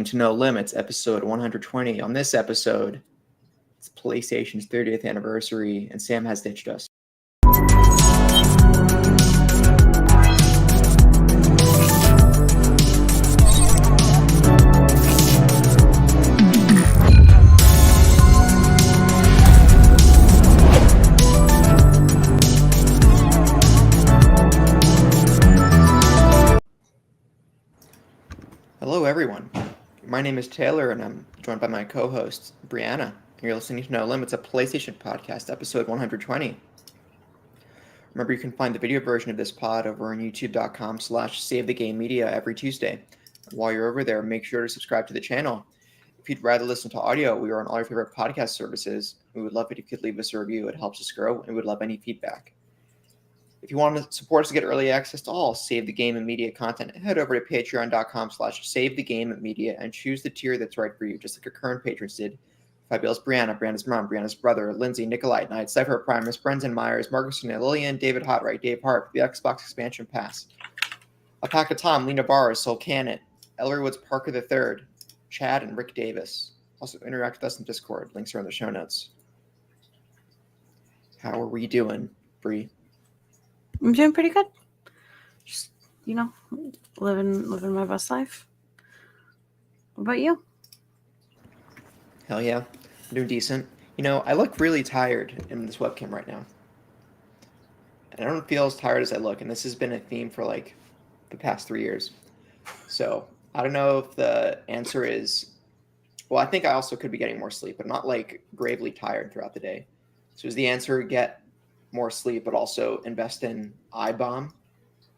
to No Limits, episode 120. On this episode, it's PlayStation's 30th anniversary, and Sam has ditched us. Hello, everyone. My name is Taylor, and I'm joined by my co-host, Brianna. You're listening to No Limits, a PlayStation podcast, episode 120. Remember, you can find the video version of this pod over on youtube.com/SaveTheGameMedia every Tuesday. While you're over there, make sure to subscribe to the channel. If you'd rather listen to audio, we are on all your favorite podcast services. We would love it if you could leave us a review. It helps us grow, and we would love any feedback. If you want to support us to get early access to all Save the Game and Media content, head over to patreon.com/SaveTheGameMedia and choose the tier that's right for you, just like our current patrons did. Fabulous Brianna, Brianna's mom, Brianna's brother, Lindsay, Nikolai, Knight, Cypher, Primus, Brendan Myers, Marcus, Lillian, David Hotright, Dave Hart, the Xbox Expansion Pass, Alpaca Tom, Lena Barr, Sol Cannon, Ellery Woods Parker III, Chad, and Rick Davis. Also interact with us in Discord. Links are in the show notes. How are we doing, Bree? I'm doing pretty good. Just, living my best life. What about you? Hell yeah. I'm doing decent. I look really tired in this webcam right now. And I don't feel as tired as I look. And this has been a theme for the past 3 years. So I don't know if the answer is, well, I think I also could be getting more sleep, but not gravely tired throughout the day. So is the answer get more sleep, but also invest in eye balm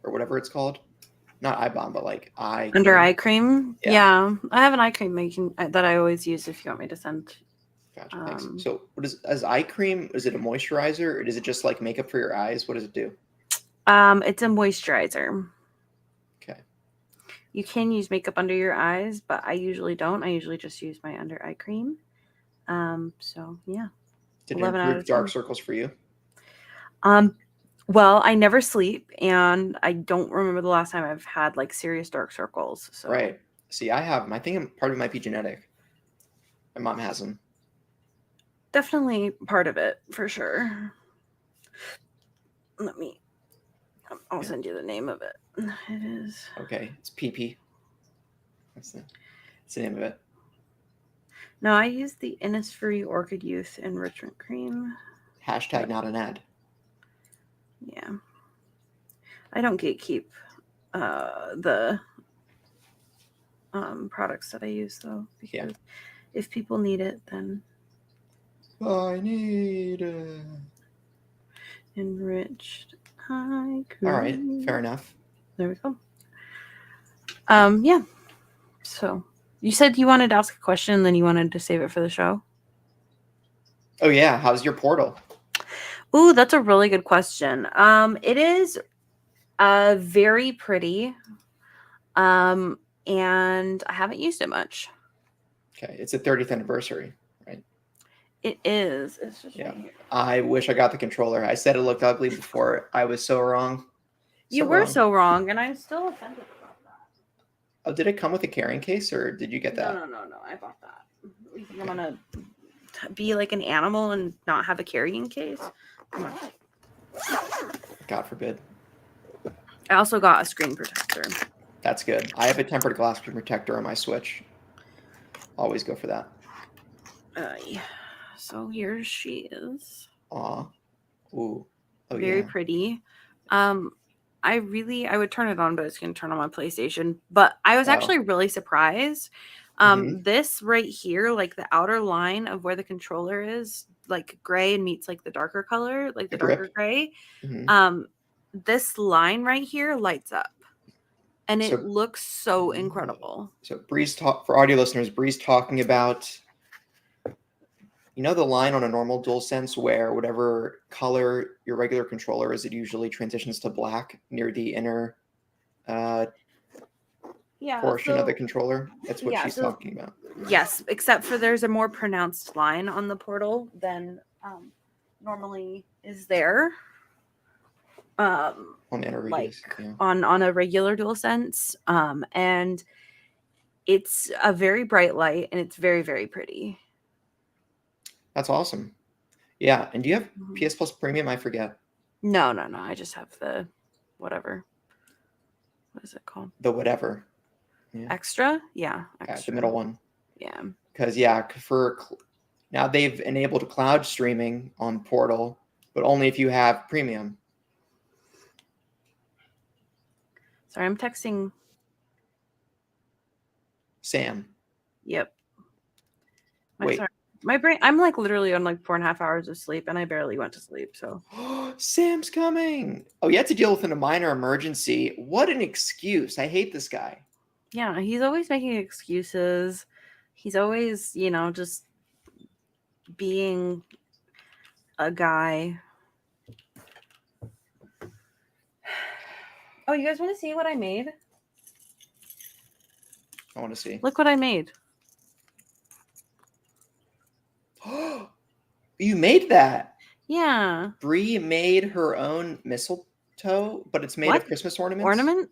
or whatever it's called? Not eye balm, but eye under cream. eye cream. Yeah, I have an eye cream that I always use if you want me to send. Gotcha. Thanks. So what is eye cream? Is it a moisturizer, or is it just makeup for your eyes? What does it do? It's a moisturizer. Okay. You can use makeup under your eyes, but I usually don't. I usually just use my under eye cream. So yeah. Did it improve dark circles for you? Well, I never sleep, and I don't remember the last time I've had serious dark circles. So right. See, I have them. I think part of it might be genetic. My mom has them. Definitely part of it, for sure. I'll send you the name of it. It is. Okay, it's PP. That's the name of it. No, I use the Innisfree Orchid Youth Enrichment Cream. Hashtag not an ad. Yeah. I don't gatekeep the products that I use, though, because if people need it, then I need it. Enriched eye cream. All right, fair enough. There we go. Yeah. So you said you wanted to ask a question, and then you wanted to save it for the show. Oh yeah, how's your Portal? Ooh, that's a really good question. It is very pretty. And I haven't used it much. Okay, it's the 30th anniversary, right? It is. It's just right here. I wish I got the controller. I said it looked ugly before. I was so wrong. You were so wrong, and I'm still offended about that. Oh, did it come with a carrying case, or did you get that? No. I bought that. You think I'm gonna be like an animal and not have a carrying case? Come on. God forbid. I also got a screen protector. That's good. I have a tempered glass screen protector on my Switch. Always go for that. Yeah. So here she is. Aw. Ooh. Oh, very pretty. I would turn it on, but it's gonna turn on my PlayStation. But I was actually really surprised. This right here, the outer line of where the controller is, gray and meets the darker color, the darker gray. This line right here lights up, and it looks so incredible. So for audio listeners, Bree's talking about, the line on a normal DualSense where whatever color your regular controller is, it usually transitions to black near the inner portion of the controller. That's what she's talking about. Yes, except for there's a more pronounced line on the Portal than normally is there. On the inner radius, on a regular DualSense. And It's a very bright light, and it's very, very pretty. That's awesome. Yeah, and do you have PS Plus Premium? I forget. No. I just have the whatever. What is it called? The whatever. Yeah. Extra? Yeah, extra. The middle one. Yeah. Because now they've enabled cloud streaming on Portal, but only if you have Premium. Sorry, I'm texting Sam. Yep. Wait. Sorry. My brain, I'm like literally on like 4.5 hours of sleep, and I barely went to sleep. So Sam's coming. Oh, you had to deal with a minor emergency. What an excuse. I hate this guy. Yeah, he's always making excuses. He's always, just being a guy. Oh, you guys want to see what I made? I want to see. Look what I made. You made that? Yeah. Bree made her own mistletoe, but it's made of Christmas ornaments? Ornament?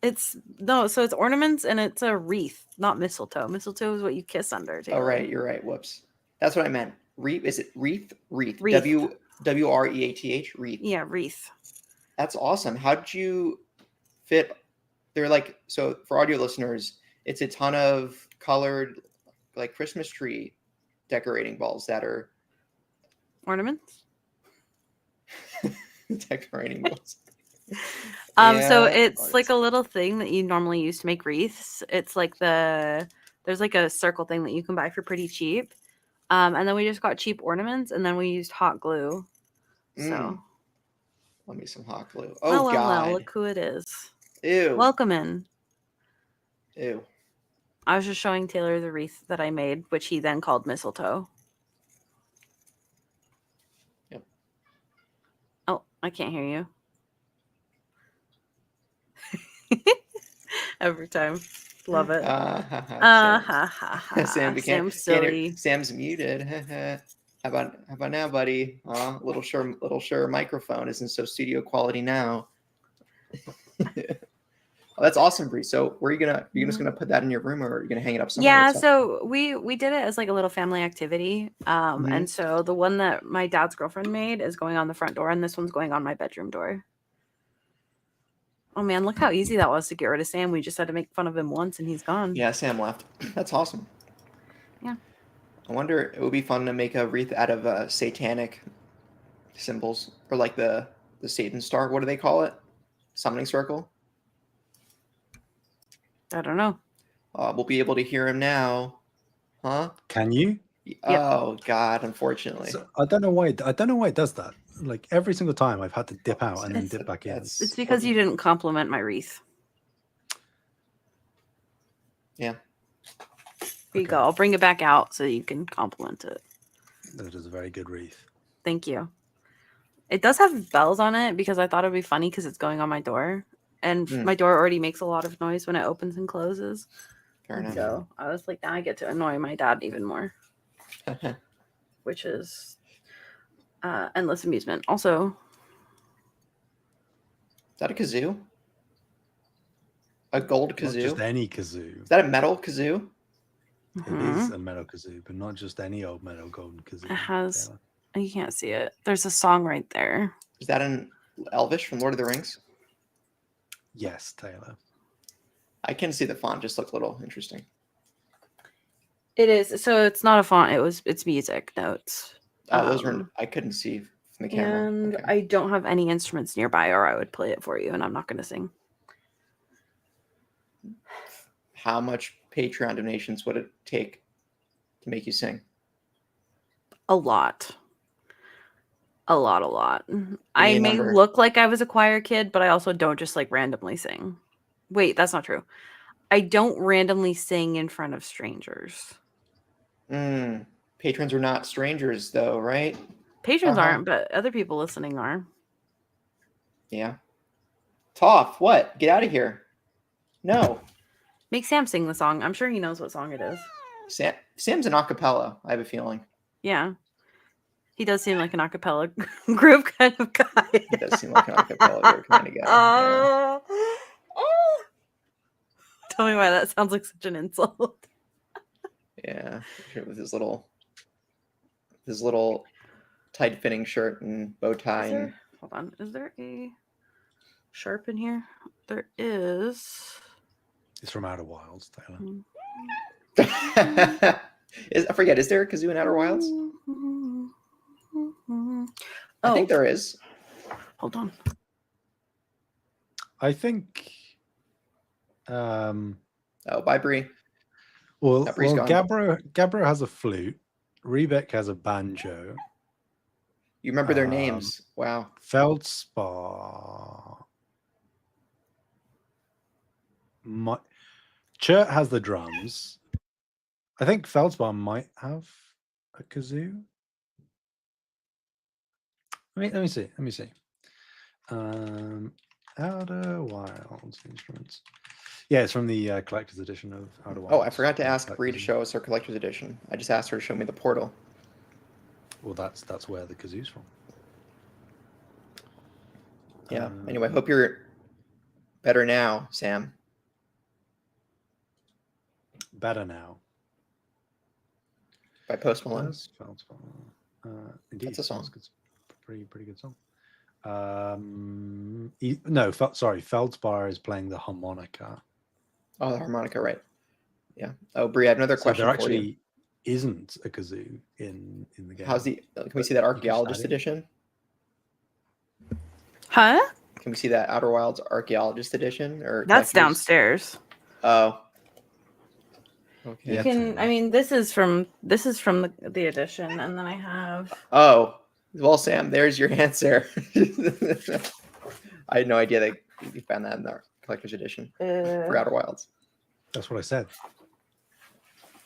So it's ornaments, and it's a wreath, not mistletoe. Mistletoe is what you kiss under. Taylor. Oh, right. You're right. Whoops. That's what I meant. Wreath. Is it wreath? Wreath. W-R-E-A-T-H. Wreath. Yeah, wreath. That's awesome. How did you fit? They're like, so for audio listeners, it's a ton of colored, like Christmas tree decorating balls that are ornaments. Decorating balls. So it's like a little thing that you normally use to make wreaths. It's like there's like a circle thing that you can buy for pretty cheap. And then we just got cheap ornaments, and then we used hot glue. So let me some hot glue. Oh, God. Look who it is. Ew. Welcome in. Ew. I was just showing Taylor the wreath that I made, which he then called mistletoe. Yep. Oh, I can't hear you. Every time. Love it. Sam's silly. Sam's muted. How about now, buddy? Little sure microphone isn't so studio quality now. Oh, that's awesome, Bree. So where are you just gonna put that in your room, or are you gonna hang it up somewhere? Yeah, so we did it as like a little family activity. And so the one that my dad's girlfriend made is going on the front door, and this one's going on my bedroom door. Oh man, look how easy that was to get rid of Sam. We just had to make fun of him once, and he's gone. Yeah, Sam left. That's awesome. Yeah. I wonder, it would be fun to make a wreath out of satanic symbols, or like the Satan star. What do they call it? Summoning circle? I don't know. We'll be able to hear him now. Huh? Can you? Oh, God, unfortunately. So, I don't know why it does that. Like every single time I've had to dip out and then dip back in. It's because you didn't compliment my wreath. Yeah. Here you go. I'll bring it back out so you can compliment it. That is a very good wreath. Thank you. It does have bells on it because I thought it'd be funny because it's going on my door. And my door already makes a lot of noise when it opens and closes. Fair enough. So I was like, now I get to annoy my dad even more. Which is endless amusement. Also, is that a kazoo? A gold kazoo? Not just any kazoo. Is that a metal kazoo? It is a metal kazoo, but not just any old metal golden kazoo. It has. You can't see it. There's a song right there. Is that an Elvish from Lord of the Rings? Yes, Taylor. I can see the font. Just looks a little interesting. It is. So it's not a font. It's music notes. Those were. I couldn't see from the camera. And I don't have any instruments nearby, or I would play it for you. And I'm not going to sing. How much Patreon donations would it take to make you sing? A lot. A lot. I may look like I was a choir kid, but I also don't just like randomly sing. Wait, that's not true. I don't randomly sing in front of strangers. Patrons are not strangers, though, right? Patrons aren't, but other people listening are. Yeah. Toph, what? Get out of here. No. Make Sam sing the song. I'm sure he knows what song it is. Sam's an acapella, I have a feeling. Yeah. He does seem like an acapella group kind of guy. He does seem like an acapella group kind of guy. Tell me why that sounds like such an insult. Yeah, with his little tight-fitting shirt and bow tie. Hold on. Is there a sharp in here? There is. It's from Outer Wilds, Taylor. I forget. Is there a kazoo in Outer Wilds? I think there is. Hold on. I think. Bye, Bree. Well, Bree's gone. Gabbro has a flute. Rebeck has a banjo. You remember their names? Wow. Feldspar. Chert has the drums. I think Feldspar might have a kazoo. Let me see. Outer Wilds instruments. Yeah, it's from the collector's edition of Outer Wilds. Oh, I forgot to ask Bree to show us her collector's edition. I just asked her to show me the portal. Well, that's where the kazoo's from. Yeah. Anyway, hope you're better now, Sam. Better Now. By Post Malone. Indeed, that's a song. It's pretty good song. Feldspar is playing the harmonica. Oh, the harmonica, right? Yeah. Oh, Bree, I have another question there for you. actually isn't a kazoo in the game. Can we see that archaeologist edition? Huh? Can we see that Outer Wilds archaeologist edition? Or that's downstairs. Oh. Okay. You can. I mean, this is from the edition, and then I have. Oh, well, Sam, there's your answer. I had no idea that you found that in the collector's edition for Outer Wilds. That's what I said.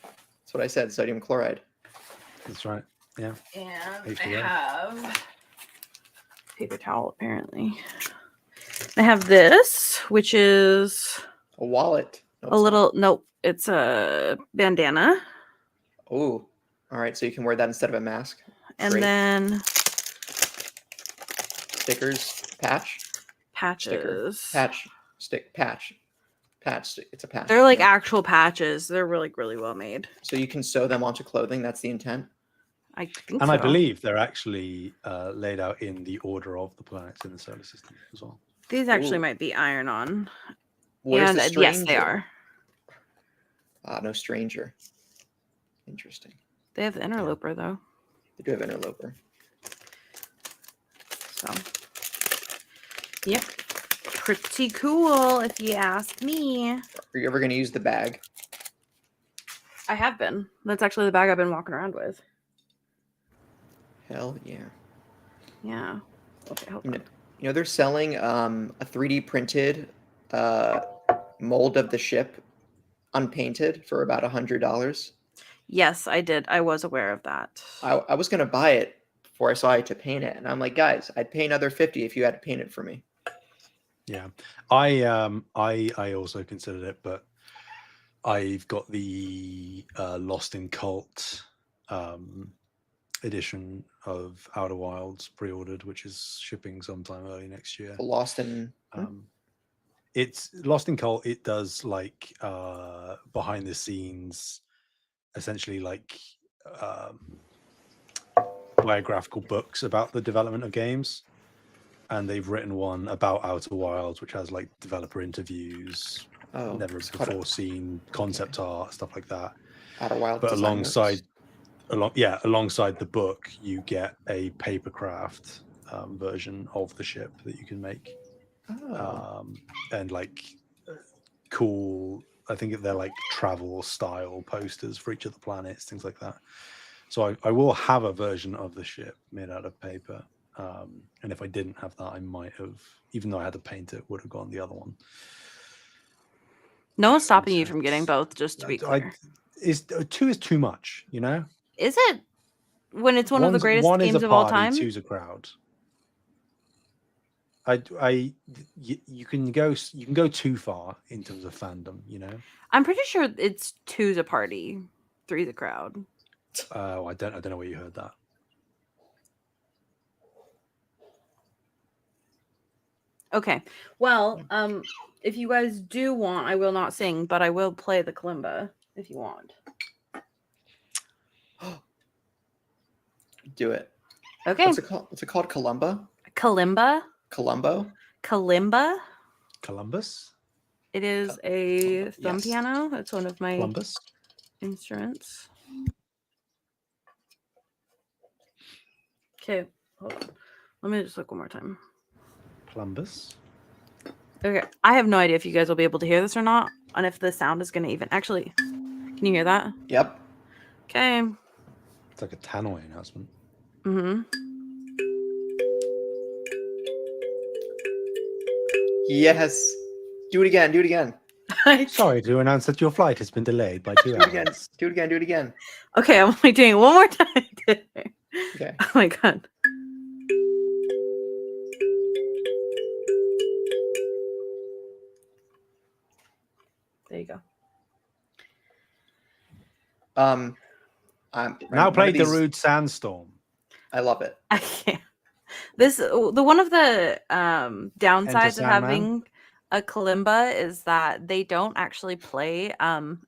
That's what I said. Sodium chloride. That's right. Yeah. And I have paper towel. Apparently, I have this, which is a wallet. Nope. It's a bandana. Oh, all right. So you can wear that instead of a mask. And then stickers, patches, patch. It's a patch. They're like actual patches. They're really well made. So you can sew them onto clothing. That's the intent. I think. And so. I believe they're actually laid out in the order of the planets in the solar system as well. These actually might be iron-on. Where's the stranger? Yes, they are. No stranger. Interesting. They have the interloper though. They do have interloper. So, yep, pretty cool if you ask me. Are you ever going to use the bag? I have been. That's actually the bag I've been walking around with. Hell yeah. Yeah. Okay, hold on. They're selling a 3D printed mold of the ship unpainted for about $100. Yes, I did. I was aware of that. I was going to buy it before I saw I had to paint it. And I'm like, guys, I'd pay another $50 if you had to paint it for me. Yeah. I also considered it, but I've got the Lost in Cult edition of Outer Wilds pre-ordered, which is shipping sometime early next year. Lost in it's Lost in Cult. It does like behind the scenes, essentially like biographical books about the development of games, and they've written one about Outer Wilds, which has like developer interviews, never before seen concept art, stuff like that. Outer Wilds, but alongside the book, you get a papercraft version of the ship that you can make. And like cool, I think they're like travel style posters for each of the planets, things like that. So I will have a version of the ship made out of paper. And if I didn't have that, I might have, even though I had to paint it, would have gone the other one. No one's stopping you from getting both, just to be clear. Two is too much, you know? Is it? When it's one of the greatest games of all time? Two's a crowd. You can go too far in terms of fandom, you know. I'm pretty sure it's 2's a party, 3's a crowd. I don't know where you heard that. Okay. Well, if you guys do want, I will not sing, but I will play the kalimba if you want. Do it. Okay. What's it called? What's it called? Kalimba? Kalimba? Columbo? Kalimba? Columbus? It is a Yes. thumb piano. It's one of my Columbus? instruments. Okay, hold on. Let me just look one more time. Columbus? Okay, I have no idea if you guys will be able to hear this or not, and if the sound is going to even... Actually, can you hear that? Yep. Okay. It's like a tannoy announcement. Mm-hmm. Yes. Do it again. Do it again. Sorry to announce that your flight has been delayed by 2 Do hours. it again. Do it again. Do it again. Okay, I'm only doing it one more time. Okay. Oh my god. There you go. I'm Now played these... the Rude Sandstorm. I love it. I can't. The one of the downsides of having a kalimba is that they don't actually play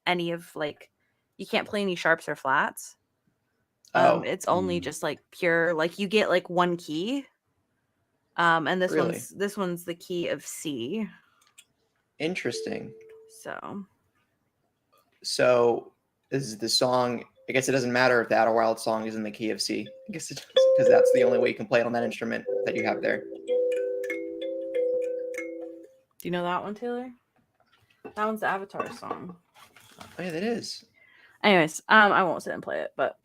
any of like, you can't play any sharps or flats. It's only just like pure, like you get like one key. And this Really? one's the key of C. Interesting. So is the song... I guess it doesn't matter if the Outer Wild song is in the key of C. I guess it does, because that's the only way you can play it on that instrument that you have there. do you know that one, Taylor? That one's the Avatar song. Oh yeah, that is. Anyways, I won't sit and play it, but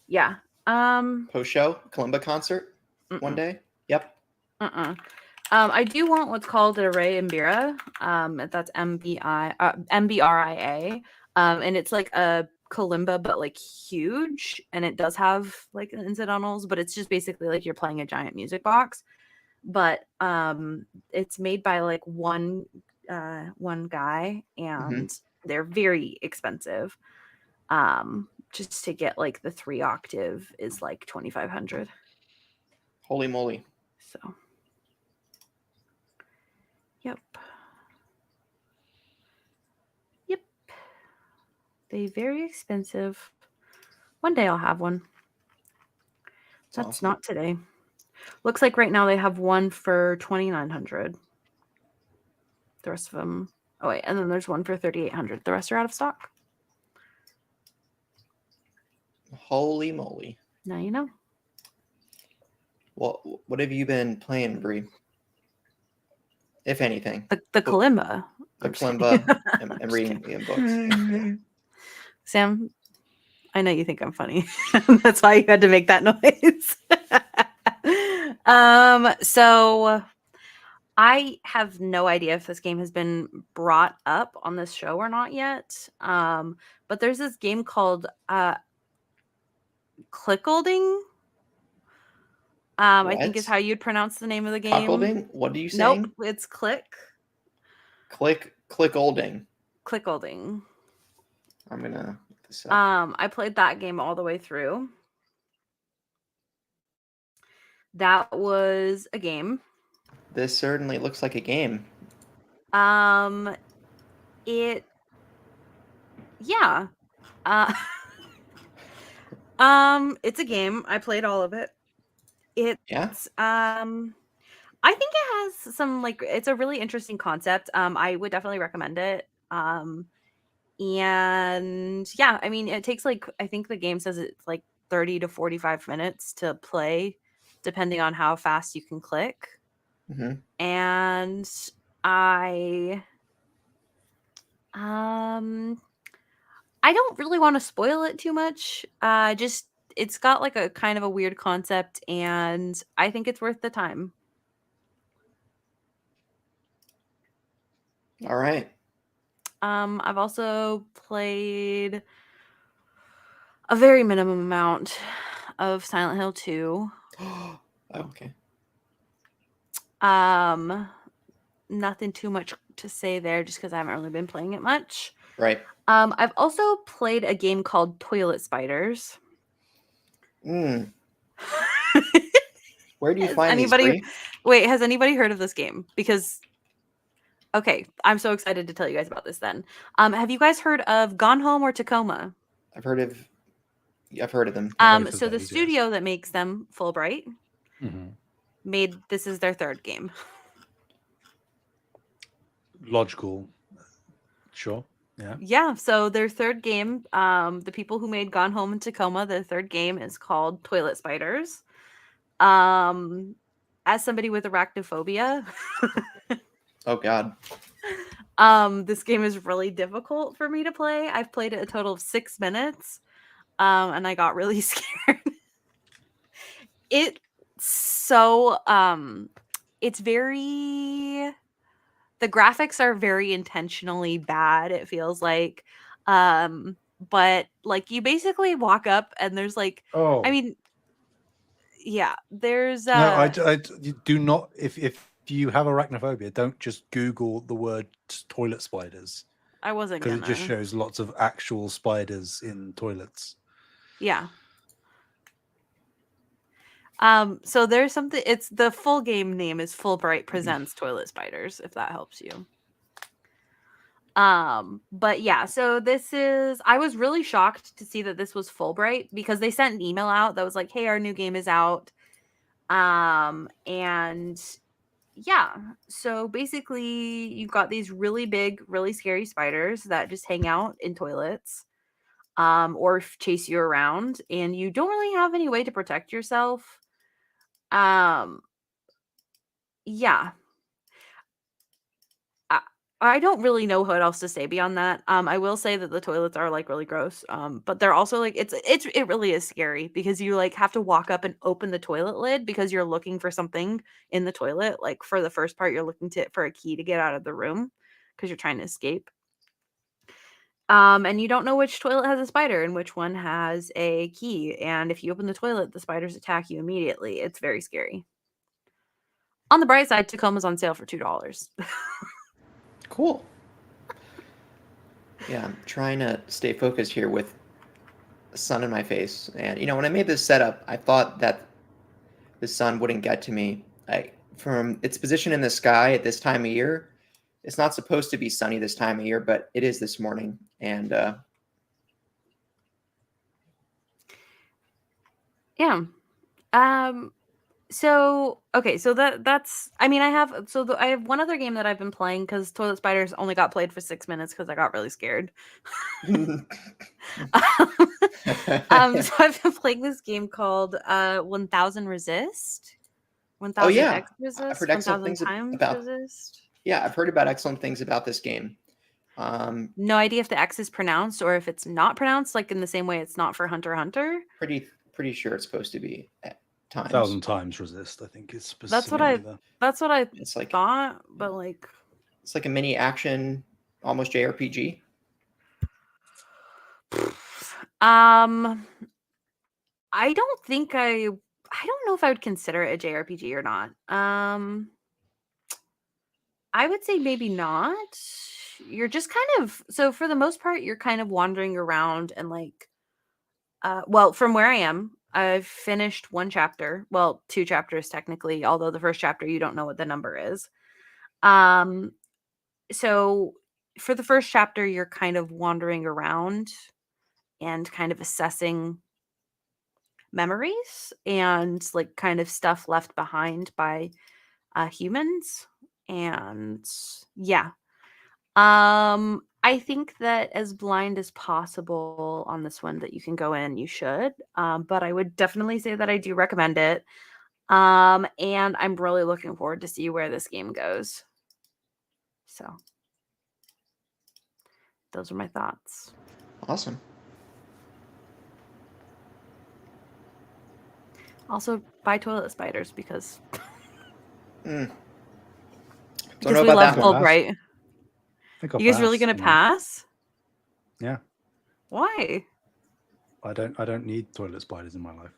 yeah. Post-show Kalimba concert one day. Yep. I do want what's called an array Mbira. That's MBRIA. And it's like a kalimba, but like huge, and it does have like incidentals, but it's just basically like you're playing a giant music box. But it's made by like one guy, and they're very expensive. Just to get like the 3-octave is like $2,500. Holy moly. So Yep. They very expensive. One day I'll have one. That's awesome. not today. Looks like right now they have one for $2,900. The rest of them. Oh wait, and then there's one for $3,800. The rest are out of stock. Holy moly. Now you know. Well, what have you been playing, Bree? If anything. The kalimba. The kalimba and reading books. Sam, I know you think I'm funny. That's why you had to make that noise. So I have no idea if this game has been brought up on this show or not yet. But there's this game called Clickolding. I think is how you'd pronounce the name of the game. Clickolding? What are you saying? Nope, it's Clickolding. Clickolding. I'm gonna look this up. I played that game all the way through. That was a game. This certainly looks like a game. It's a game. I played all of it. I think it has some it's a really interesting concept. I would definitely recommend it. And yeah, I mean, it takes I think the game says it's 30 to 45 minutes to play, depending on how fast you can click. Mm-hmm. And I don't really want to spoil it too much. It's got a kind of a weird concept, and I think it's worth the time. All right. I've also played a very minimum amount of Silent Hill 2. Okay. Nothing too much to say there, just because I haven't really been playing it much. Right. I've also played a game called Toilet Spiders. Where do you find these, anybody Bree? wait, has anybody heard of this game? Because okay, I'm so excited to tell you guys about this then. Have you guys heard of Gone Home or Tacoma? I've heard of them. Both of So the those, studio that makes them, Fulbright, made this is their third game. Logical. Sure. Yeah. Yeah, so their third game, the people who made Gone Home and Tacoma, their third game is called Toilet Spiders. As somebody with arachnophobia, Oh God. this game is really difficult for me to play. I've played it a total of 6 minutes, and I got really scared. It's so it's very the graphics are very intentionally bad, it feels like. But like you basically walk up and there's like Oh. I mean yeah, there's No, you do not. If you have arachnophobia, don't just Google the word toilet spiders, I wasn't because gonna. it just shows lots of actual spiders in toilets. Yeah. So there's something. It's the full game name is Fulbright Presents Toilet Spiders, if that helps you. But yeah, so this is. I was really shocked to see that this was Fulbright because they sent an email out that was like, "Hey, our new game is out." And yeah, so basically, you've got these really big, really scary spiders that just hang out in toilets, or chase you around, and you don't really have any way to protect yourself. Yeah. I, I don't really know what else to say beyond that. I will say that the toilets are like really gross. But they're also like it really is scary because you like have to walk up and open the toilet lid because you're looking for something in the toilet. Like for the first part, you're looking for a key to get out of the room because you're trying to escape. And you don't know which toilet has a spider and which one has a key. And if you open the toilet, the spiders attack you immediately. It's very scary. On the bright side, Tacoma's on sale for $2. Cool. Yeah, I'm trying to stay focused here with the sun in my face. And when I made this setup, I thought that the sun wouldn't get to me. From its position in the sky at this time of year, it's not supposed to be sunny this time of year, but it is this morning. And yeah. So okay, so that's I mean I have I have one other game that I've been playing because Toilet Spiders only got played for 6 minutes because I got really scared. So I've been playing this game called 1000 Resist. 1000 oh yeah, X I've Resist, heard excellent 1000 things times about. Resist. Yeah, I've heard about excellent things about this game. No idea if the X is pronounced or if it's not pronounced, like in the same way it's not for Hunter x Hunter. Pretty sure it's supposed to be at times. 1000 times resist, I think it's specifically That's what I it's like thought, but like it's like a mini action, almost JRPG. I don't think I don't know if I would consider it a JRPG or not. I would say maybe not. You're just kind of so for the most part you're kind of wandering around and like well, from where I am, I've finished one chapter. Well, two chapters technically, although the first chapter you don't know what the number is. So for the first chapter you're kind of wandering around and kind of assessing memories and like kind of stuff left behind by humans. And yeah, I think that as blind as possible on this one that you can go in, you should. But I would definitely say that I do recommend it. And I'm really looking forward to see where this game goes. So those are my thoughts. Awesome. Also, buy Toilet Spiders because Don't because know we about love that one. Fulbright. I think I'll You guys pass, really gonna pass? Yeah. Why? I don't need toilet spiders in my life.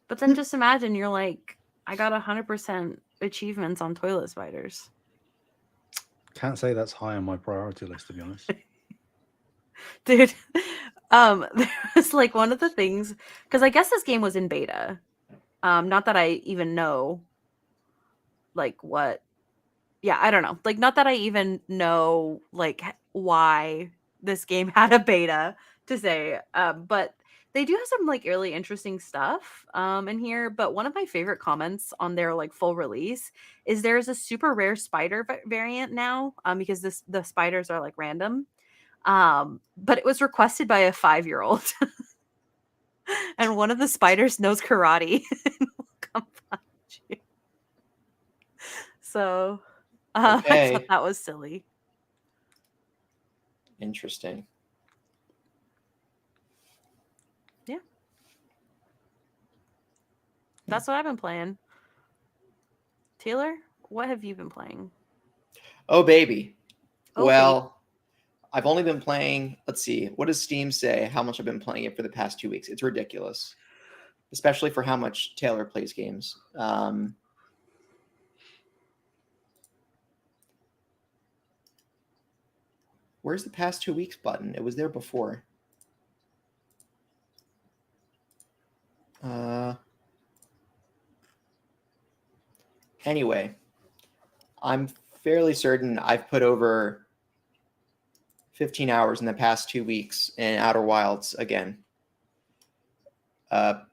But then just imagine you're like, I got 100% achievements on Toilet Spiders. Can't say that's high on my priority list, to be honest. Dude, there was like one of the things because I guess this game was in beta. Not that I even know, like, what. Yeah, I don't know. Like, not that I even know, like, why this game had a beta to say. But they do have some, like, really interesting stuff in here. But one of my favorite comments on their, like, full release is there's a super rare spider variant now, because the spiders are, like, random. But it was requested by a 5-year-old. And one of the spiders knows karate and will come find you. So I thought Okay. that was silly. Interesting. Yeah. That's what I've been playing. Taylor, what have you been playing? Oh, baby. Oh, Well, I've only been playing, let's see, what does Steam say how much I've been playing it for the past 2 weeks? It's ridiculous, especially for how much Taylor plays games. Where's the past 2 weeks button? It was there before. Anyway, I'm fairly certain I've put over 15 hours in the past 2 weeks in Outer Wilds again.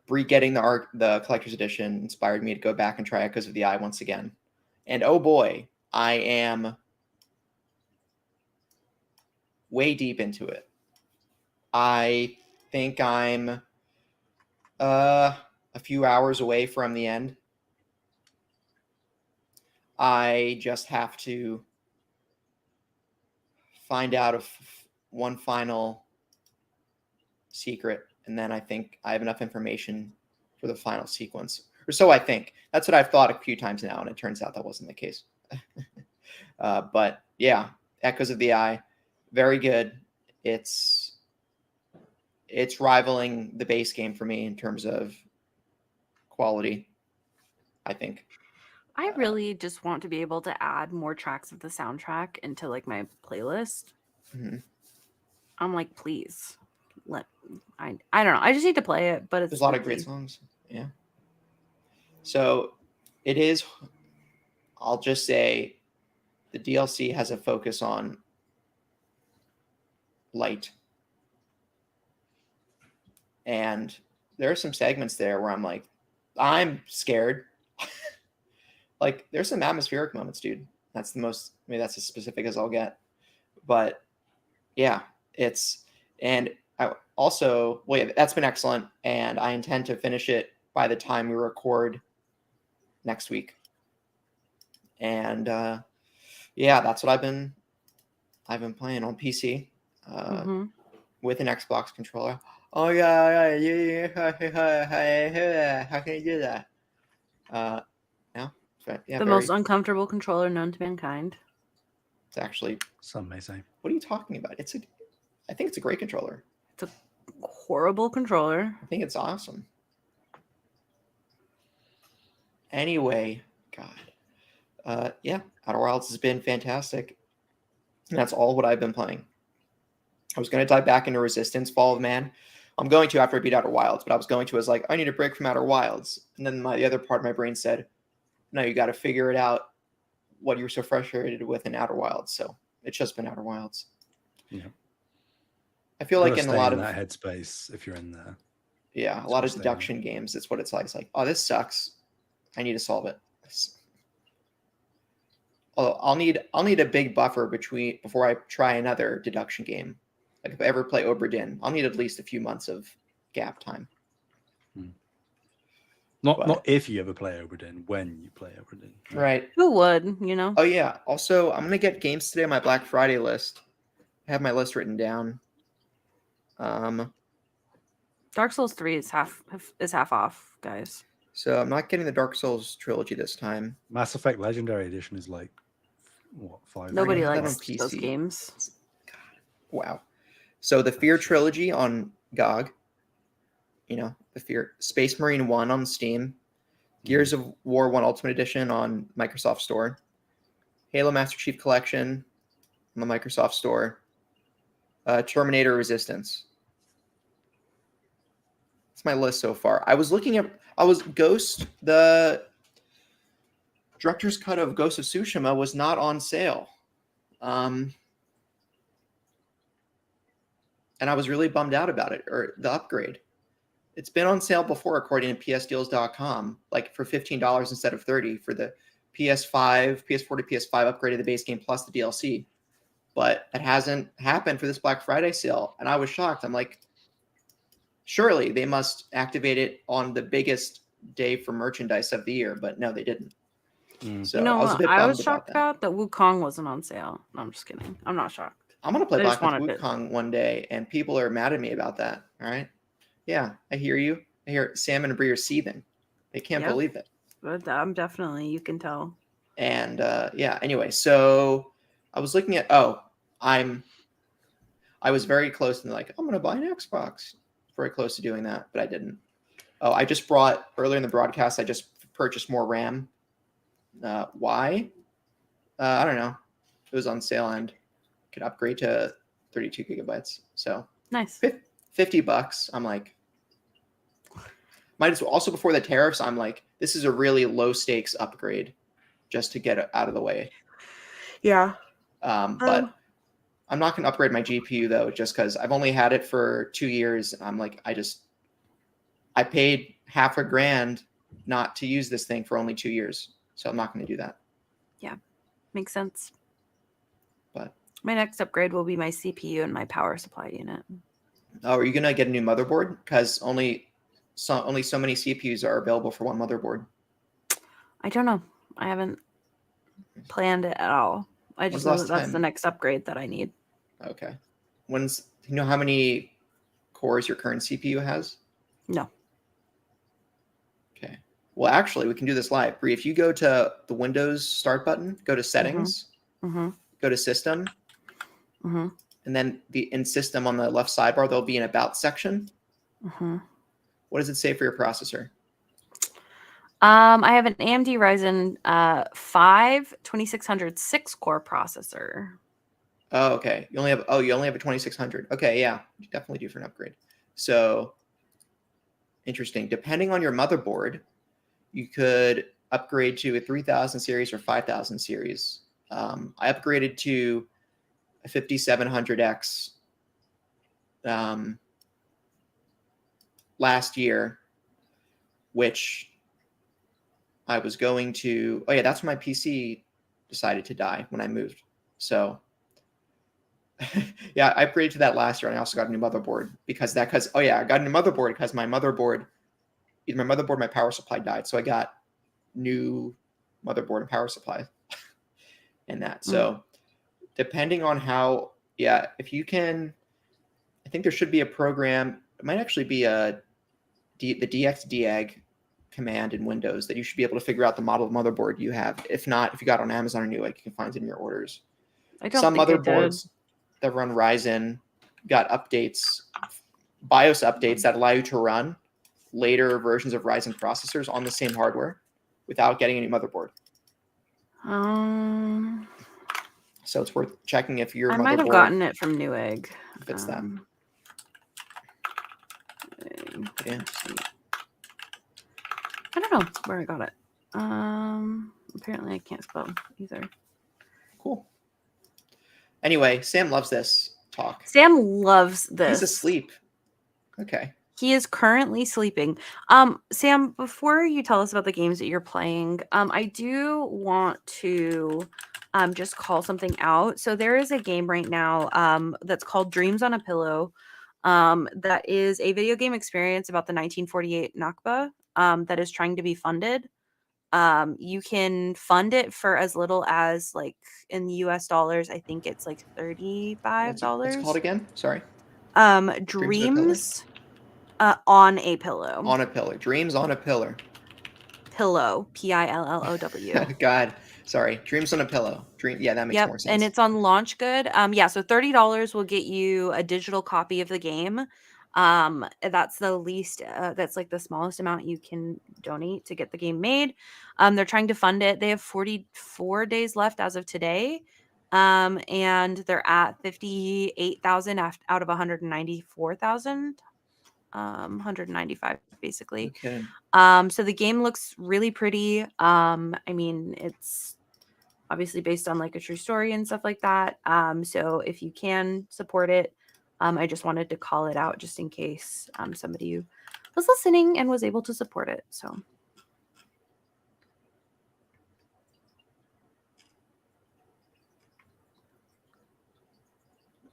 Bree getting the collector's edition inspired me to go back and try Echoes of the Eye once again. And oh boy, I am way deep into it. I think I'm a few hours away from the end. I just have to find out one final secret, and then I think I have enough information for the final sequence. Or so I think. That's what I've thought a few times now, and it turns out that wasn't the case. But yeah, Echoes of the Eye, very good. It's rivaling the base game for me in terms of quality, I think. I really just want to be able to add more tracks of the soundtrack into, like, my playlist. Mm-hmm. I'm like, please. I don't know. I just need to play it, but There's a lot of great songs. Yeah. So it is, I'll just say, the DLC has a focus on light. And there are some segments there where I'm like, I'm scared. Like, there's some atmospheric moments, dude. That's the most, maybe that's as specific as I'll get. But yeah, and I also, well, yeah, that's been excellent. And I intend to finish it by the time we record next week. And yeah, that's what I've been playing on PC with an Xbox controller. Oh yeah, how can you do that? No, yeah, the most uncomfortable controller known to mankind. It's actually, some may say. What are you talking about? I think it's a great controller. It's a horrible controller. I think it's awesome. Anyway, God, yeah, Outer Wilds has been fantastic. And that's all what I've been playing. I was going to dive back into Resistance, Fall of Man. I'm going to after I beat Outer Wilds, but I was going to as like, I need a break from Outer Wilds. And then the other part of my brain said, no, you got to figure it out what you were so frustrated with in Outer Wilds. So it's just been Outer Wilds. Yeah. I feel like in a lot of that headspace, if you're in there. Yeah, a lot of deduction games, it's what it's like. It's like, oh, this sucks. I need to solve it. I'll need a big buffer before I try another deduction game. Like if I ever play Obra Dinn, I'll need at least a few months of gap time. Not if you ever play Obra Dinn, when you play Obra Dinn. Right. Who would, you know? Oh yeah. Also, I'm gonna get games today on my Black Friday list. I have my list written down. Dark Souls 3 is half off, guys. So I'm not getting the Dark Souls trilogy this time. Mass Effect Legendary Edition is like what, $5? Nobody likes those games. God, wow. So the Fear trilogy on GOG. You know, the Fear Space Marine 1 on Steam. Gears of War 1 Ultimate Edition on Microsoft Store. Halo Master Chief Collection on the Microsoft Store. Terminator Resistance. It's my list so far. I was Ghost, the director's cut of Ghost of Tsushima was not on sale. And I was really bummed out about it, or the upgrade. It's been on sale before, according to psdeals.com, like for $15 instead of $30 for the PS4 to PS5 upgrade of the base game plus the DLC. But it hasn't happened for this Black Friday sale, and I was shocked. I'm like, surely they must activate it on the biggest day for merchandise of the year, but no, they didn't. So I was a bit bummed I was shocked about that Wukong wasn't on sale. No, I'm just kidding. I'm not shocked. I'm gonna play I just Black Myth wanted Wukong one day, and people are mad at me about that. All right, yeah, I hear you. I hear Sam and Bree are seething. They can't Yep. believe it. But I'm definitely, you can tell. And yeah, anyway, so I was looking at. I was very close to like I'm gonna buy an Xbox. Very close to doing that, but I didn't. Oh, I just brought earlier in the broadcast. I just purchased more RAM. Why? I don't know. It was on sale and could upgrade to 32 gigabytes. So Nice. $50. I'm like, might as well. Also, before the tariffs, I'm like, this is a really low stakes upgrade, just to get it out of the way. Yeah. But I'm not going to upgrade my GPU though, just because I've only had it for 2 years. I'm like, I paid $500,000 not to use this thing for only 2 years, so I'm not going to do that. Yeah, makes sense. But my next upgrade will be my CPU and my power supply unit. Oh, are you going to get a new motherboard? Because only so many CPUs are available for one motherboard. I don't know. I haven't planned it at all. I just know that's the next upgrade that I need. Okay. Do you know how many cores your current CPU has? No. Okay. Well, actually, we can do this live. Bree, if you go to the Windows Start button, go to Settings, go to System, and then in System on the left sidebar, there'll be an About section. What does it say for your processor? I have an AMD Ryzen 5 2600 6-core processor. Oh, okay. You only have a 2600. Okay, yeah, you definitely do for an upgrade. So interesting. Depending on your motherboard, you could upgrade to a 3000 series or 5000 series. I upgraded to a 5700X last year, which I was going to. Oh yeah, that's when my PC decided to die when I moved. So yeah, I upgraded to that last year, and I also got a new motherboard I got a new motherboard because my motherboard, my power supply died, so I got new motherboard and power supply, and that. So depending on how, if you can, I think there should be a program. It might actually be the DXDEG command in Windows that you should be able to figure out the model of motherboard you have. If not, if you got it on Amazon or Newegg, you can find it in your orders. Some motherboards that run Ryzen got updates, BIOS updates that allow you to run later versions of Ryzen processors on the same hardware without getting a new motherboard. So it's worth checking if your motherboard. I might have gotten it from Newegg. If it's that. Yeah. I don't know where I got it. Apparently I can't spell either. Cool. Anyway, Sam loves this talk. Sam loves this. He's asleep. Okay. He is currently sleeping. Sam, before you tell us about the games that you're playing, I do want to just call something out. So there is a game right now that's called Dreams on a Pillow. That is a video game experience about the 1948 Nakba that is trying to be funded. You can fund it for as little as, like, in US dollars, I think it's like $35. What's it called again? Sorry. Dreams on a Pillow. On a Pillar. Dreams on a Pillar. Pillow. PILLOW. God. Sorry. Dreams on a Pillow. Yeah, that makes more sense. And it's on Launch Good. So $30 will get you a digital copy of the game. That's the least, that's like the smallest amount you can donate to get the game made. They're trying to fund it. They have 44 days left as of today. And they're at 58,000 out of 194,000. 195 basically. Okay. So the game looks really pretty. I mean, it's obviously based on like a true story and stuff like that. So if you can support it, I just wanted to call it out just in case somebody was listening and was able to support it. So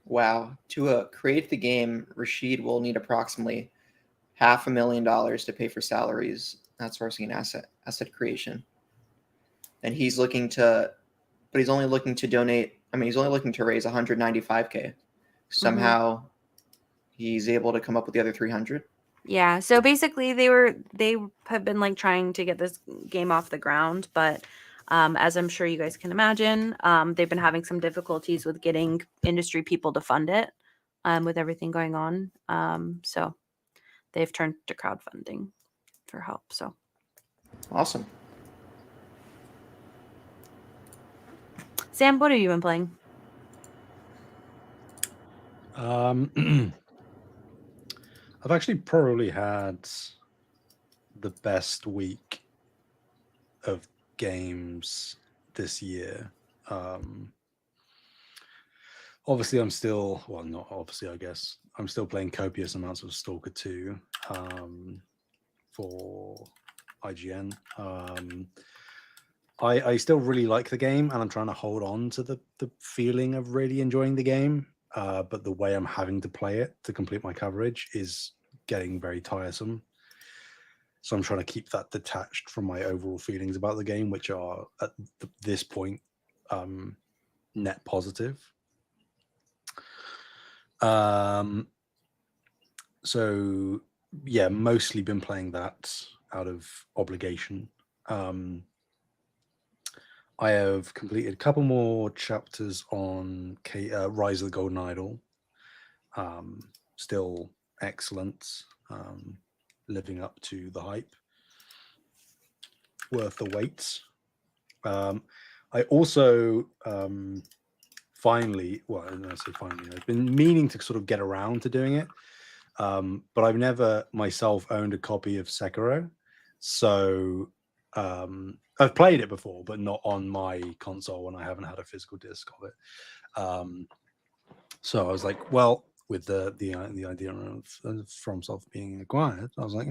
Wow. To create the game, Rashid will need approximately $500,000 to pay for salaries, outsourcing and asset creation. And he's looking to, but he's only looking to donate. I mean, he's only looking to raise 195K. Somehow, he's able to come up with the other 300. Yeah, so basically they have been like trying to get this game off the ground, but as I'm sure you guys can imagine, they've been having some difficulties with getting industry people to fund it, with everything going on. So they've turned to crowdfunding for help. So Awesome. Sam, what have you been playing? I've actually probably had the best week of games this year. Obviously, I'm still, well, not obviously, I guess, I'm still playing copious amounts of Stalker 2 for IGN. I still really like the game, and I'm trying to hold on to the feeling of really enjoying the game. But the way I'm having to play it to complete my coverage is getting very tiresome. So I'm trying to keep that detached from my overall feelings about the game, which are at this point net positive. So yeah, mostly been playing that out of obligation. I have completed a couple more chapters on Rise of the Golden Idol. Still excellent. Living up to the hype. Worth the wait. I also finally, well, I say finally, I've been meaning to sort of get around to doing it, but I've never myself owned a copy of Sekiro. So I've played it before, but not on my console, and I haven't had a physical disc of it. So I was like, well, with the idea of FromSoft being acquired, I was like,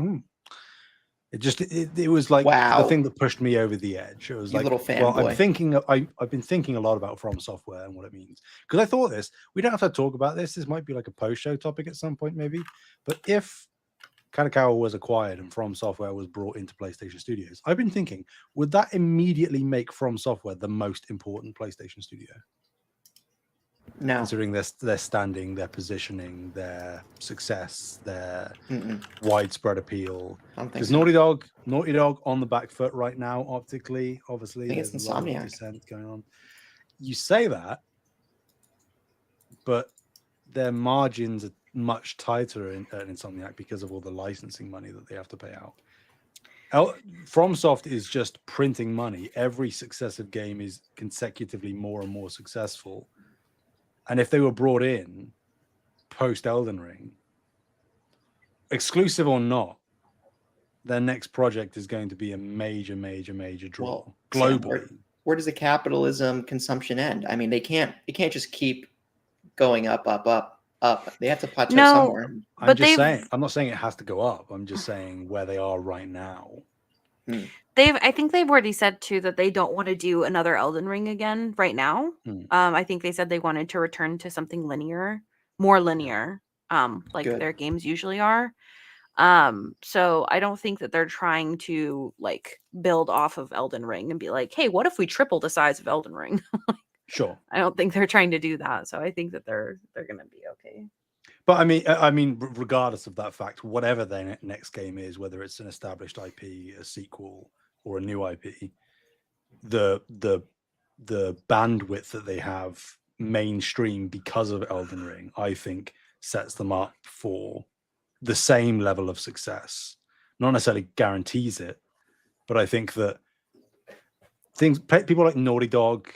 it was like Wow. the thing that pushed me over the edge. It was You like, little well, I'm fanboy. thinking, I've been thinking a lot about From Software and what it means, because I thought we don't have to talk about this. This might be like a post-show topic at some point, maybe. But if Kadokawa was acquired and From Software was brought into PlayStation Studios, I've been thinking, would that immediately make From Software the most important PlayStation studio? No. Considering their standing, their positioning, their success, their widespread appeal. Because Naughty Dog on the back foot right now, optically, obviously, I think there's a lot of Insomniac. dissent going on. You say that, but their margins are much tighter in Insomniac because of all the licensing money that they have to pay out. FromSoft is just printing money. Every successive game is consecutively more and more successful. And if they were brought in post Elden Ring, exclusive or not, their next project is going to be a major draw globally. Sam, where does the capitalism consumption end? I mean, they can't just keep going up. They have to plateau somewhere. I'm just saying. I'm not saying it has to go up. I'm just saying where they are right now. I think they've already said too that they don't want to do another Elden Ring again right now. I think they said they wanted to return to something more linear, like their games usually are. So I don't think that they're trying to like build off of Elden Ring and be like, hey, what if we triple the size of Elden Ring? Sure. I don't think they're trying to do that. So I think that they're going to be okay. But I mean, regardless of that fact, whatever their next game is, whether it's an established IP, a sequel, or a new IP, the bandwidth that they have mainstream because of Elden Ring, I think, sets them up for the same level of success. Not necessarily guarantees it, but I think that people like Naughty Dog,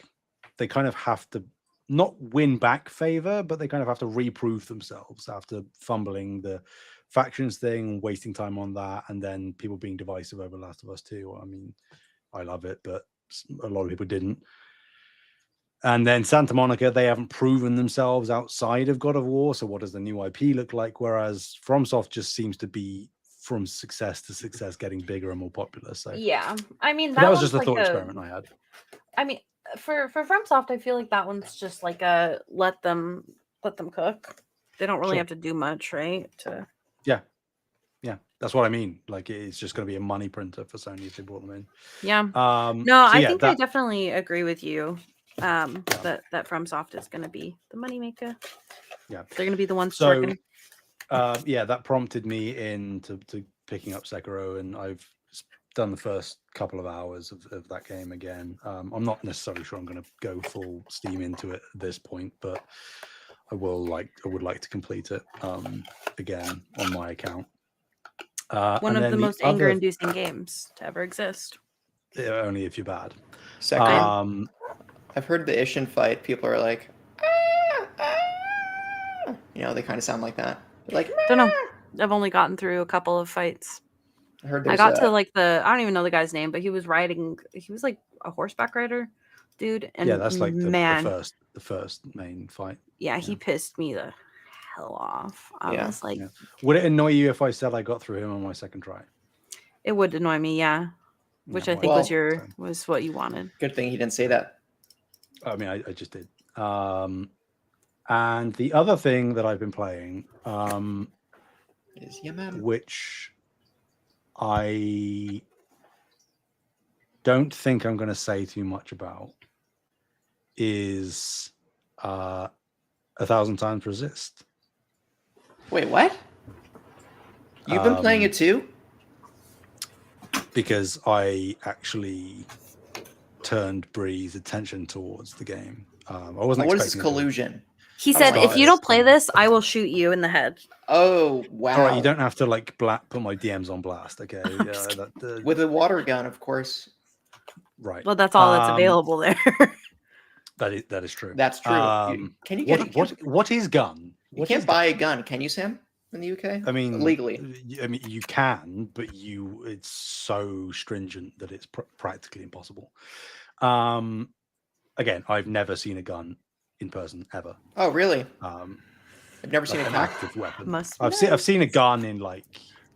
they kind of have to not win back favor, but they kind of have to reprove themselves after fumbling the factions thing, wasting time on that, and then people being divisive over Last of Us 2. I mean, I love it, but a lot of people didn't. And then Santa Monica, they haven't proven themselves outside of God of War. So what does the new IP look like? Whereas FromSoft just seems to be from success to success, getting bigger and more popular. So yeah, I mean that was one's just a like thought experiment I had. I mean, for FromSoft, I feel like that one's just like a let them cook. They don't really Sure. have to do much, right? Yeah, that's what I mean. Like, it's just going to be a money printer for Sony if they brought them in. Yeah. No, No, I think I definitely agree with you. That FromSoft is going to be the moneymaker. Yeah, they're going to be the ones so twerking. Yeah, that prompted me into picking up Sekiro, and I've done the first couple of hours of that game again. I'm not necessarily sure I'm going to go full steam into it at this point, but I would like to complete it again on my account. One of the most anger-inducing games to ever exist. Only if you're bad. Sekiro. I've heard the Ishin fight. People are like, you know, they kind of sound like that. They're like, don't know. I've only gotten through a couple of fights. I heard I got to like I don't even know the guy's name, but he was like a horseback rider dude. And yeah, that's like the first main fight. Yeah, he pissed me the hell off. I was like, would it annoy you if I said I got through him on my second try? It would annoy me, yeah. Which I think was what you wanted. Good thing he didn't say that. I mean, I just did. And the other thing that I've been playing, is Yamam, which I don't think I'm going to say too much about, is 1,000 Times Resist. Wait, what? You've been playing it too? Because I actually turned Bree's attention towards the game. I wasn't. What is this collusion? He said, "If you don't play this, I will shoot you in the head." Oh wow! All right, you don't have to like put my DMs on blast, okay? With a water gun, of course. Right. Well, that's all that's available there. That is true. That's true. Can you get what is gun? You can't buy a gun, can you, Sam? In the UK? I mean, legally. I mean, you can, but it's so stringent that it's practically impossible. Again, I've never seen a gun in person ever. Oh, really? I've never seen an active weapon. I've seen a gun in like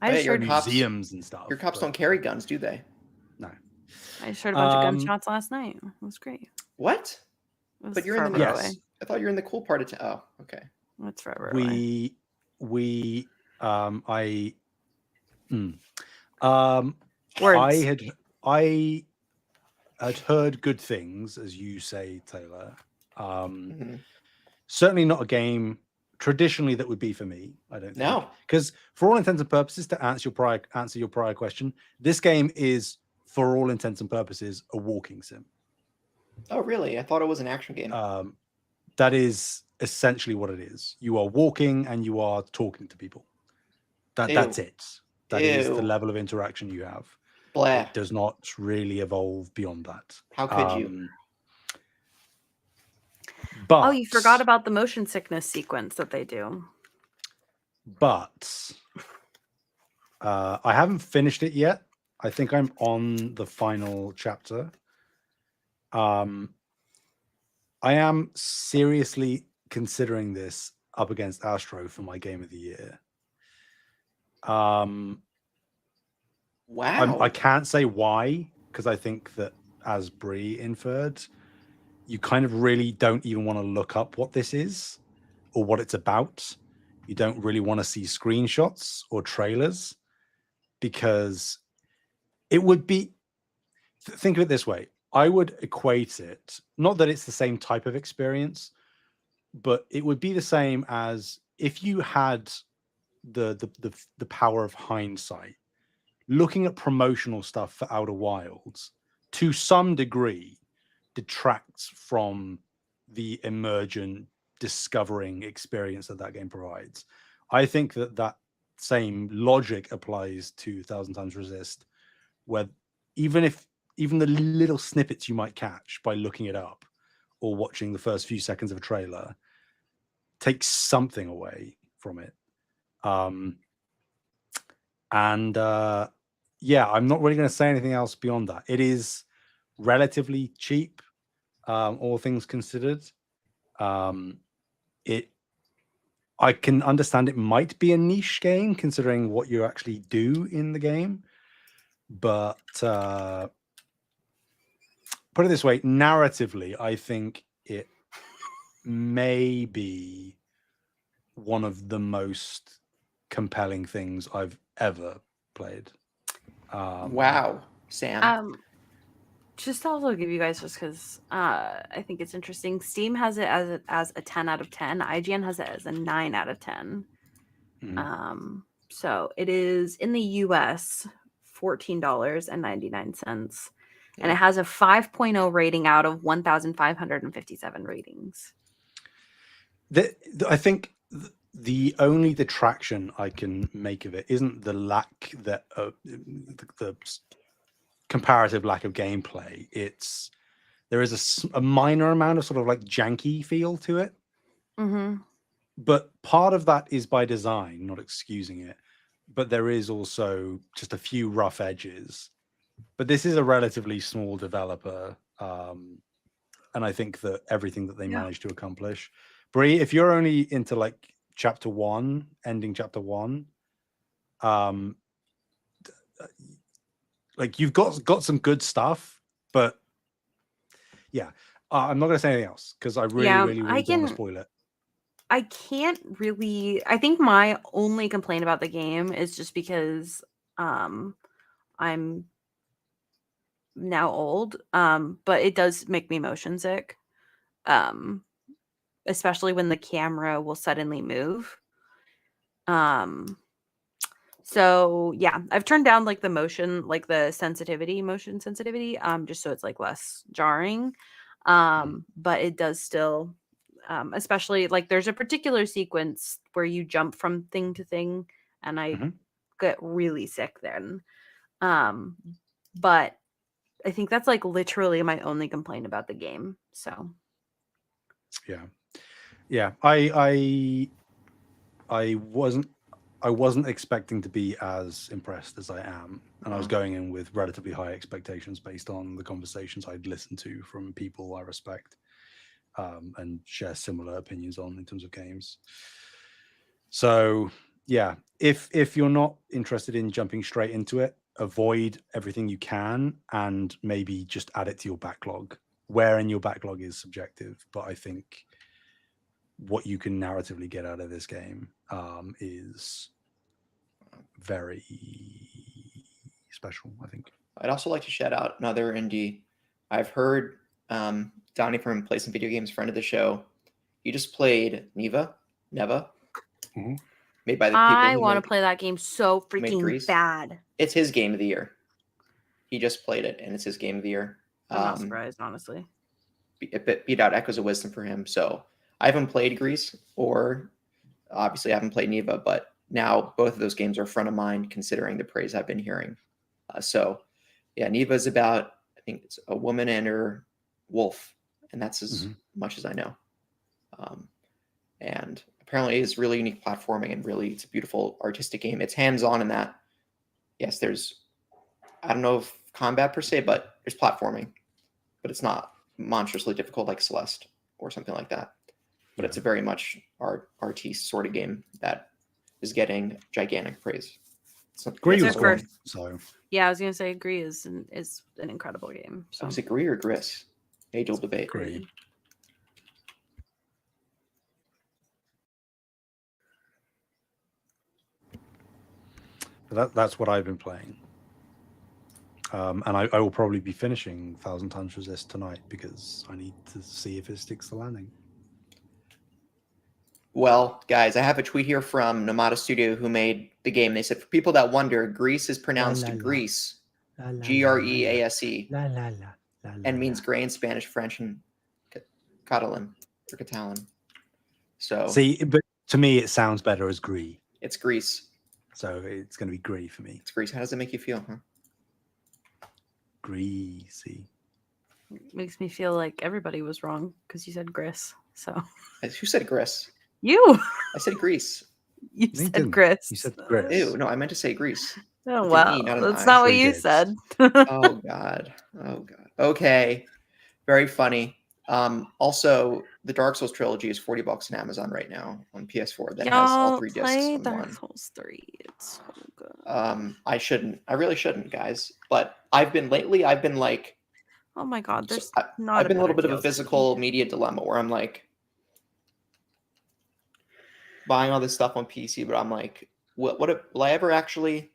museums and stuff. Your cops don't carry guns, do they? No. I just heard a bunch of gunshots last night. It was great. What? But you're in the yes. I thought you were in the cool part of town. Oh, okay. That's forever. Words. I had heard good things, as you say, Taylor. Certainly not a game traditionally that would be for me. I don't think. No, because for all intents and purposes, to answer your prior question, this game is, for all intents and purposes, a walking sim. Oh, really? I thought it was an action game. That is essentially what it is. You are walking and you are talking to people. That's it. That is the level of interaction you have. Blah. It does not really evolve beyond that. How could you? But you forgot about the motion sickness sequence that they do. But I haven't finished it yet. I think I'm on the final chapter. I am seriously considering this up against Astro for my game of the year. Wow. I can't say why, because I think that, as Bree inferred, you kind of really don't even want to look up what this is or what it's about. You don't really want to see screenshots or trailers, because it would be, think of it this way. I would equate it, not that it's the same type of experience, but it would be the same as if you had the power of hindsight. Looking at promotional stuff for Outer Wilds, to some degree, detracts from the emergent discovering experience that game provides. I think that same logic applies to 1,000 Times Resist, where even the little snippets you might catch by looking it up or watching the first few seconds of a trailer takes something away from it. And yeah, I'm not really going to say anything else beyond that. It is relatively cheap, all things considered. I can understand it might be a niche game considering what you actually do in the game, but put it this way, narratively, I think it may be one of the most compelling things I've ever played. Wow, Sam. Just to also give you guys, just because I think it's interesting. Steam has it as a 10 out of 10. IGN has it as a 9 out of 10. Mm-hmm. So it is in the US $14.99, and it has a 5.0 rating out of 1,557 ratings. I think the only detraction I can make of it isn't the lack that the comparative lack of gameplay. There is a minor amount of sort of like janky feel to it. Mm-hmm. But part of that is by design, not excusing it. But there is also just a few rough edges. But this is a relatively small developer. And I think that everything that they managed to accomplish. Bree, if you're only into like chapter 1, ending chapter 1, like you've got some good stuff, but yeah, I'm not going to say anything else because I really don't want to spoil it. I can't really. I think my only complaint about the game is just because I'm now old, but it does make me motion sick, especially when the camera will suddenly move. So yeah, I've turned down like the motion sensitivity, just so it's like less jarring. But it does still, especially like there's a particular sequence where you jump from thing to thing, and I get really sick then. But I think that's like literally my only complaint about the game. So yeah, I wasn't expecting to be as impressed as I am, and I was going in with relatively high expectations based on the conversations I'd listened to from people I respect and share similar opinions on in terms of games. So yeah, if you're not interested in jumping straight into it, avoid everything you can and maybe just add it to your backlog. Where in your backlog is subjective, but I think what you can narratively get out of this game is very special, I think. I'd also like to shout out another indie. I've heard Donnie from Play Some Video Games, friend of the show. He just played Neva, made by the people. I want to play that game so freaking bad. It's his game of the year. He just played it, and it's his game of the year. I'm not surprised, honestly. It beat out Echoes of Wisdom for him. So I haven't played Grease, or obviously I haven't played Neva, but now both of those games are front of mind considering the praise I've been hearing. So yeah, Neva is about, I think it's a woman and her wolf, and that's as much as I know. And apparently it's really unique platforming, and really it's a beautiful artistic game. It's hands-on in that, yes, there's, I don't know if combat per se, but there's platforming, but it's not monstrously difficult like Celeste or something like that. But it's a very much artiste sort of game that is getting gigantic praise. Gree was great. So yeah, I was gonna say Gree is an incredible game. So is it Gree or Gris? Age-old debate. Gree. That's what I've been playing. And I will probably be finishing Thousand Tons Resist tonight because I need to see if it sticks the landing. Well, guys, I have a tweet here from Nomada Studio who made the game. They said, for people that wonder, Grease is pronounced Grease, Grease, and means gray in Spanish, French, and Catalan or Catalan. So see, but to me, it sounds better as Gree. It's Grease. So it's going to be Gree for me. It's Grease. How does it make you feel, huh? Greasy. Makes me feel like everybody was wrong because you said Gris. So Who said Gris? You. I said Grease. You No, you said didn't. Chris. You said Chris. Ew, no, I meant to say Greece. Oh, With an E, well, not an that's I. not Sure what you you did. said. Oh god. Oh god. Okay. Very funny. Also, the Dark Souls trilogy is $40 on Amazon right now on PS4. That has all Y'all 3 discs play on Dark one. Souls 3. It's so good. I shouldn't. I really shouldn't, guys. But I've been like, Oh my god, so there's I, not I've a been a little better bit of a DLC. physical media dilemma where I'm like buying all this stuff on PC, but I'm like, will I ever actually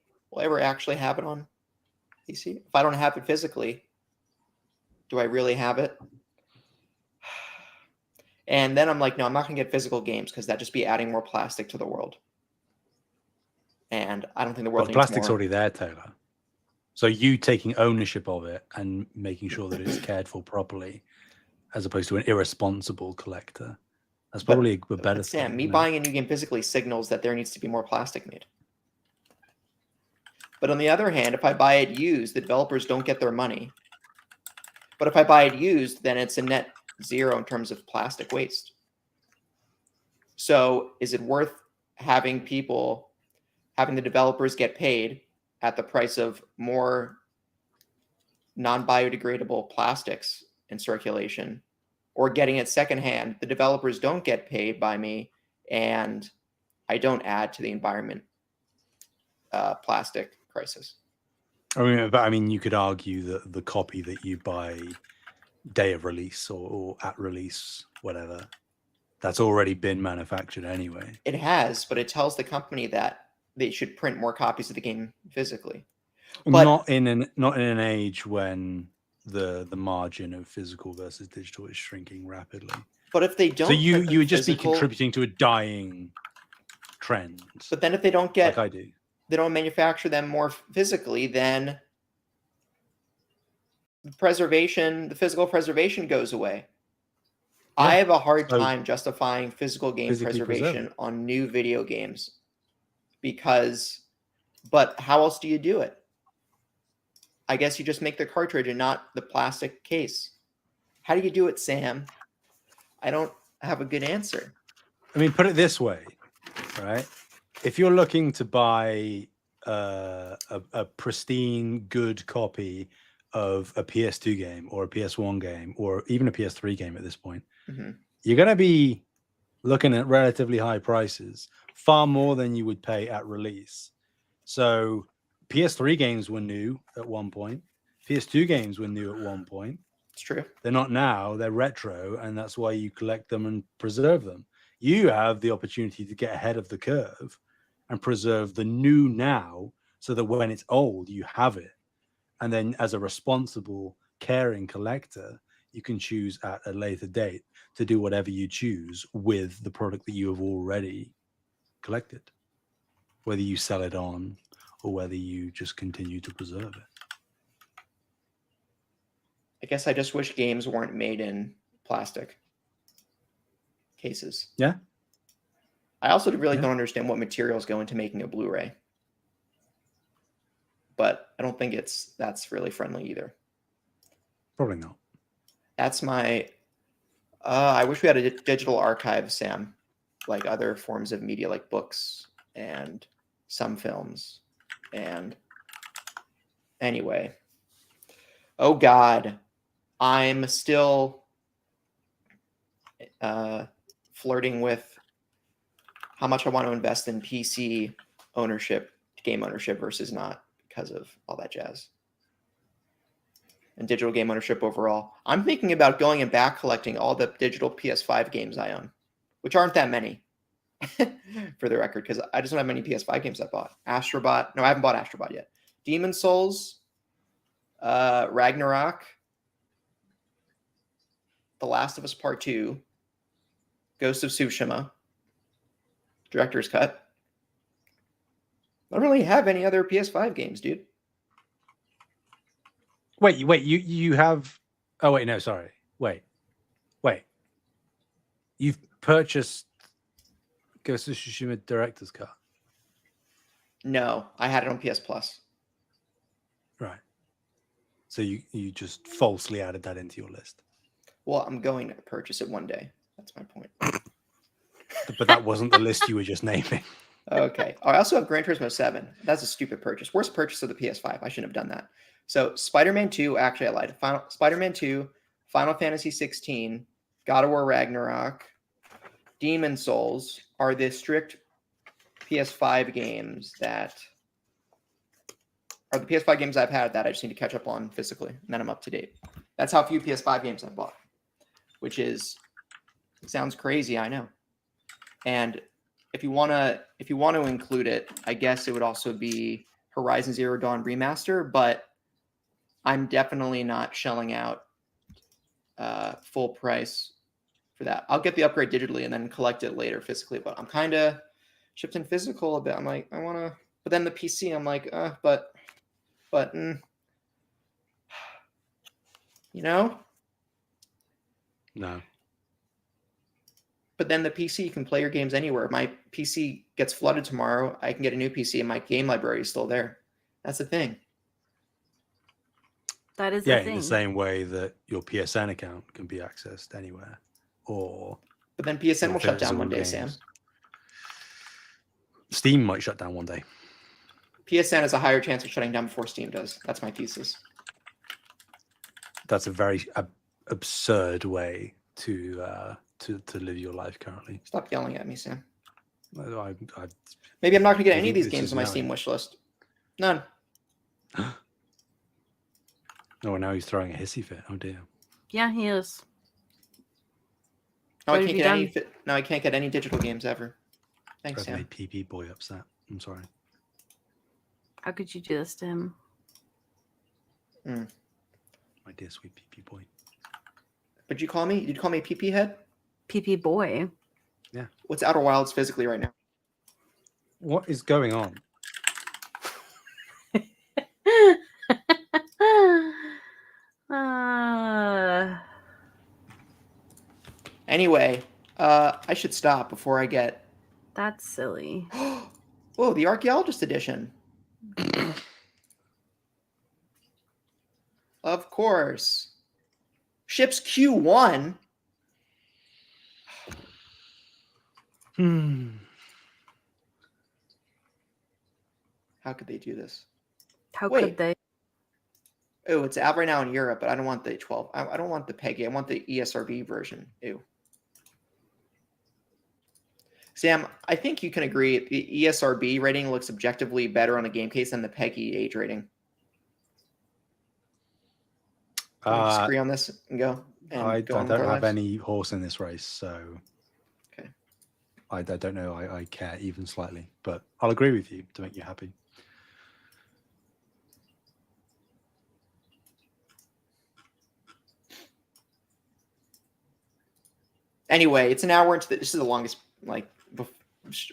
have it on PC? If I don't have it physically, do I really have it? And then I'm like, no, I'm not going to get physical games because that'd just be adding more plastic to the world. And I don't think the But world the needs plastic's more. already there, Taylor. So you taking ownership of it and making sure that it's cared for properly, as opposed to an irresponsible collector, that's probably a better But Sam, thing. me buying a new game physically signals that there needs to be more plastic made. But on the other hand, if I buy it used, the developers don't get their money. But if I buy it used, then it's a net zero in terms of plastic waste. So is it worth having the developers get paid at the price of more non-biodegradable plastics in circulation, or getting it secondhand? The developers don't get paid by me, and I don't add to the environment plastic crisis. I mean, you could argue that the copy that you buy day of release or at release, whatever, that's already been manufactured anyway. It has, but it tells the company that they should print more copies of the game physically. But not in an age when the margin of physical versus digital is shrinking rapidly. But if they don't, so you would just be contributing to a dying trend. But then if they don't get, like I do, they don't manufacture them more physically, then the physical preservation goes away. Yeah. I have a hard time justifying physical game preservation on new video games but how else do you do it? I guess you just make the cartridge and not the plastic case. How do you do it, Sam? I don't have a good answer. I mean, put it this way, right? If you're looking to buy a pristine, good copy of a PS2 game or a PS1 game or even a PS3 game at this point, you're going to be looking at relatively high prices, far more than you would pay at release. So PS3 games were new at one point. PS2 games were new at one point. It's true. They're not now. They're retro, and that's why you collect them and preserve them. You have the opportunity to get ahead of the curve and preserve the new now so that when it's old, you have it. And then as a responsible, caring collector, you can choose at a later date to do whatever you choose with the product that you have already collected, whether you sell it on or whether you just continue to preserve it. I guess I just wish games weren't made in plastic cases. Yeah. I also really don't understand what materials go into making a Blu-ray. But I don't think that's really friendly either. Probably not. That's my... I wish we had a digital archive, Sam, like other forms of media, like books and some films. And anyway. Oh, God. I'm still flirting with how much I want to invest in PC ownership, game ownership versus not, because of all that jazz. And digital game ownership overall. I'm thinking about going and back collecting all the digital PS5 games I own, which aren't that many, for the record, because I just don't have many PS5 games I bought. Astrobot. No, I haven't bought Astrobot yet. Demon Souls, Ragnarok, The Last of Us Part 2, Ghost of Tsushima, Director's Cut. I don't really have any other PS5 games, dude. Wait, you have... Oh, wait, no, sorry. Wait. You've purchased Ghost of Tsushima Director's Cut? No, I had it on PS Plus. Right. So you just falsely added that into your list. Well, I'm going to purchase it one day. That's my point. But that wasn't the list you were just naming. Okay. Oh, I also have Gran Turismo 7. That's a stupid purchase. Worst purchase of the PS5. I shouldn't have done that. So Spider-Man 2, actually I lied. Spider-Man 2, Final Fantasy 16, God of War Ragnarok, Demon Souls are the strict PS5 games that are the PS5 games I've had that I just need to catch up on physically, and then I'm up to date. That's how few PS5 games I've bought, which sounds crazy, I know. And if you want to include it, I guess it would also be Horizon Zero Dawn Remaster, but I'm definitely not shelling out full price for that. I'll get the upgrade digitally and then collect it later physically, but I'm kind of shifting physical a bit. I'm like, I want to, but then the PC, I'm like, but No. But then the PC, you can play your games anywhere. My PC gets flooded tomorrow. I can get a new PC and my game library is still there. That's the thing. That is the thing. In the same way that your PSN account can be accessed anywhere. But then PSN will shut down one day, Sam. Steam might shut down one day. PSN has a higher chance of shutting down before Steam does. That's my thesis. That's a very absurd way to live your life currently. Stop yelling at me, Sam. Maybe I'm not going to get any of these games on my Steam wish list. None. Oh, now he's throwing a hissy fit. Oh dear. Yeah, he is. No, I can't get any digital games ever. Thanks, Sam. Made PP boy upset. I'm sorry. How could you do this to him? My dear sweet PP boy. What'd you call me? Did you call me PP head? PP boy. Yeah. What's Outer Wilds physically right now? What is going on? Anyway, I should stop before I get... That's silly. Whoa, the Archaeologist Edition. Of course. Ships Q1. How could they do this? How could they? Oh, it's out right now in Europe, but I don't want the 12. I don't want the PEGI. I want the ESRB version. Ew. Sam, I think you can agree the ESRB rating looks objectively better on a game case than the PEGI age rating. Can we disagree on this and go? I don't have any horse in this race, so okay. I don't know. I care even slightly, but I'll agree with you to make you happy. Anyway, it's an hour into this is the longest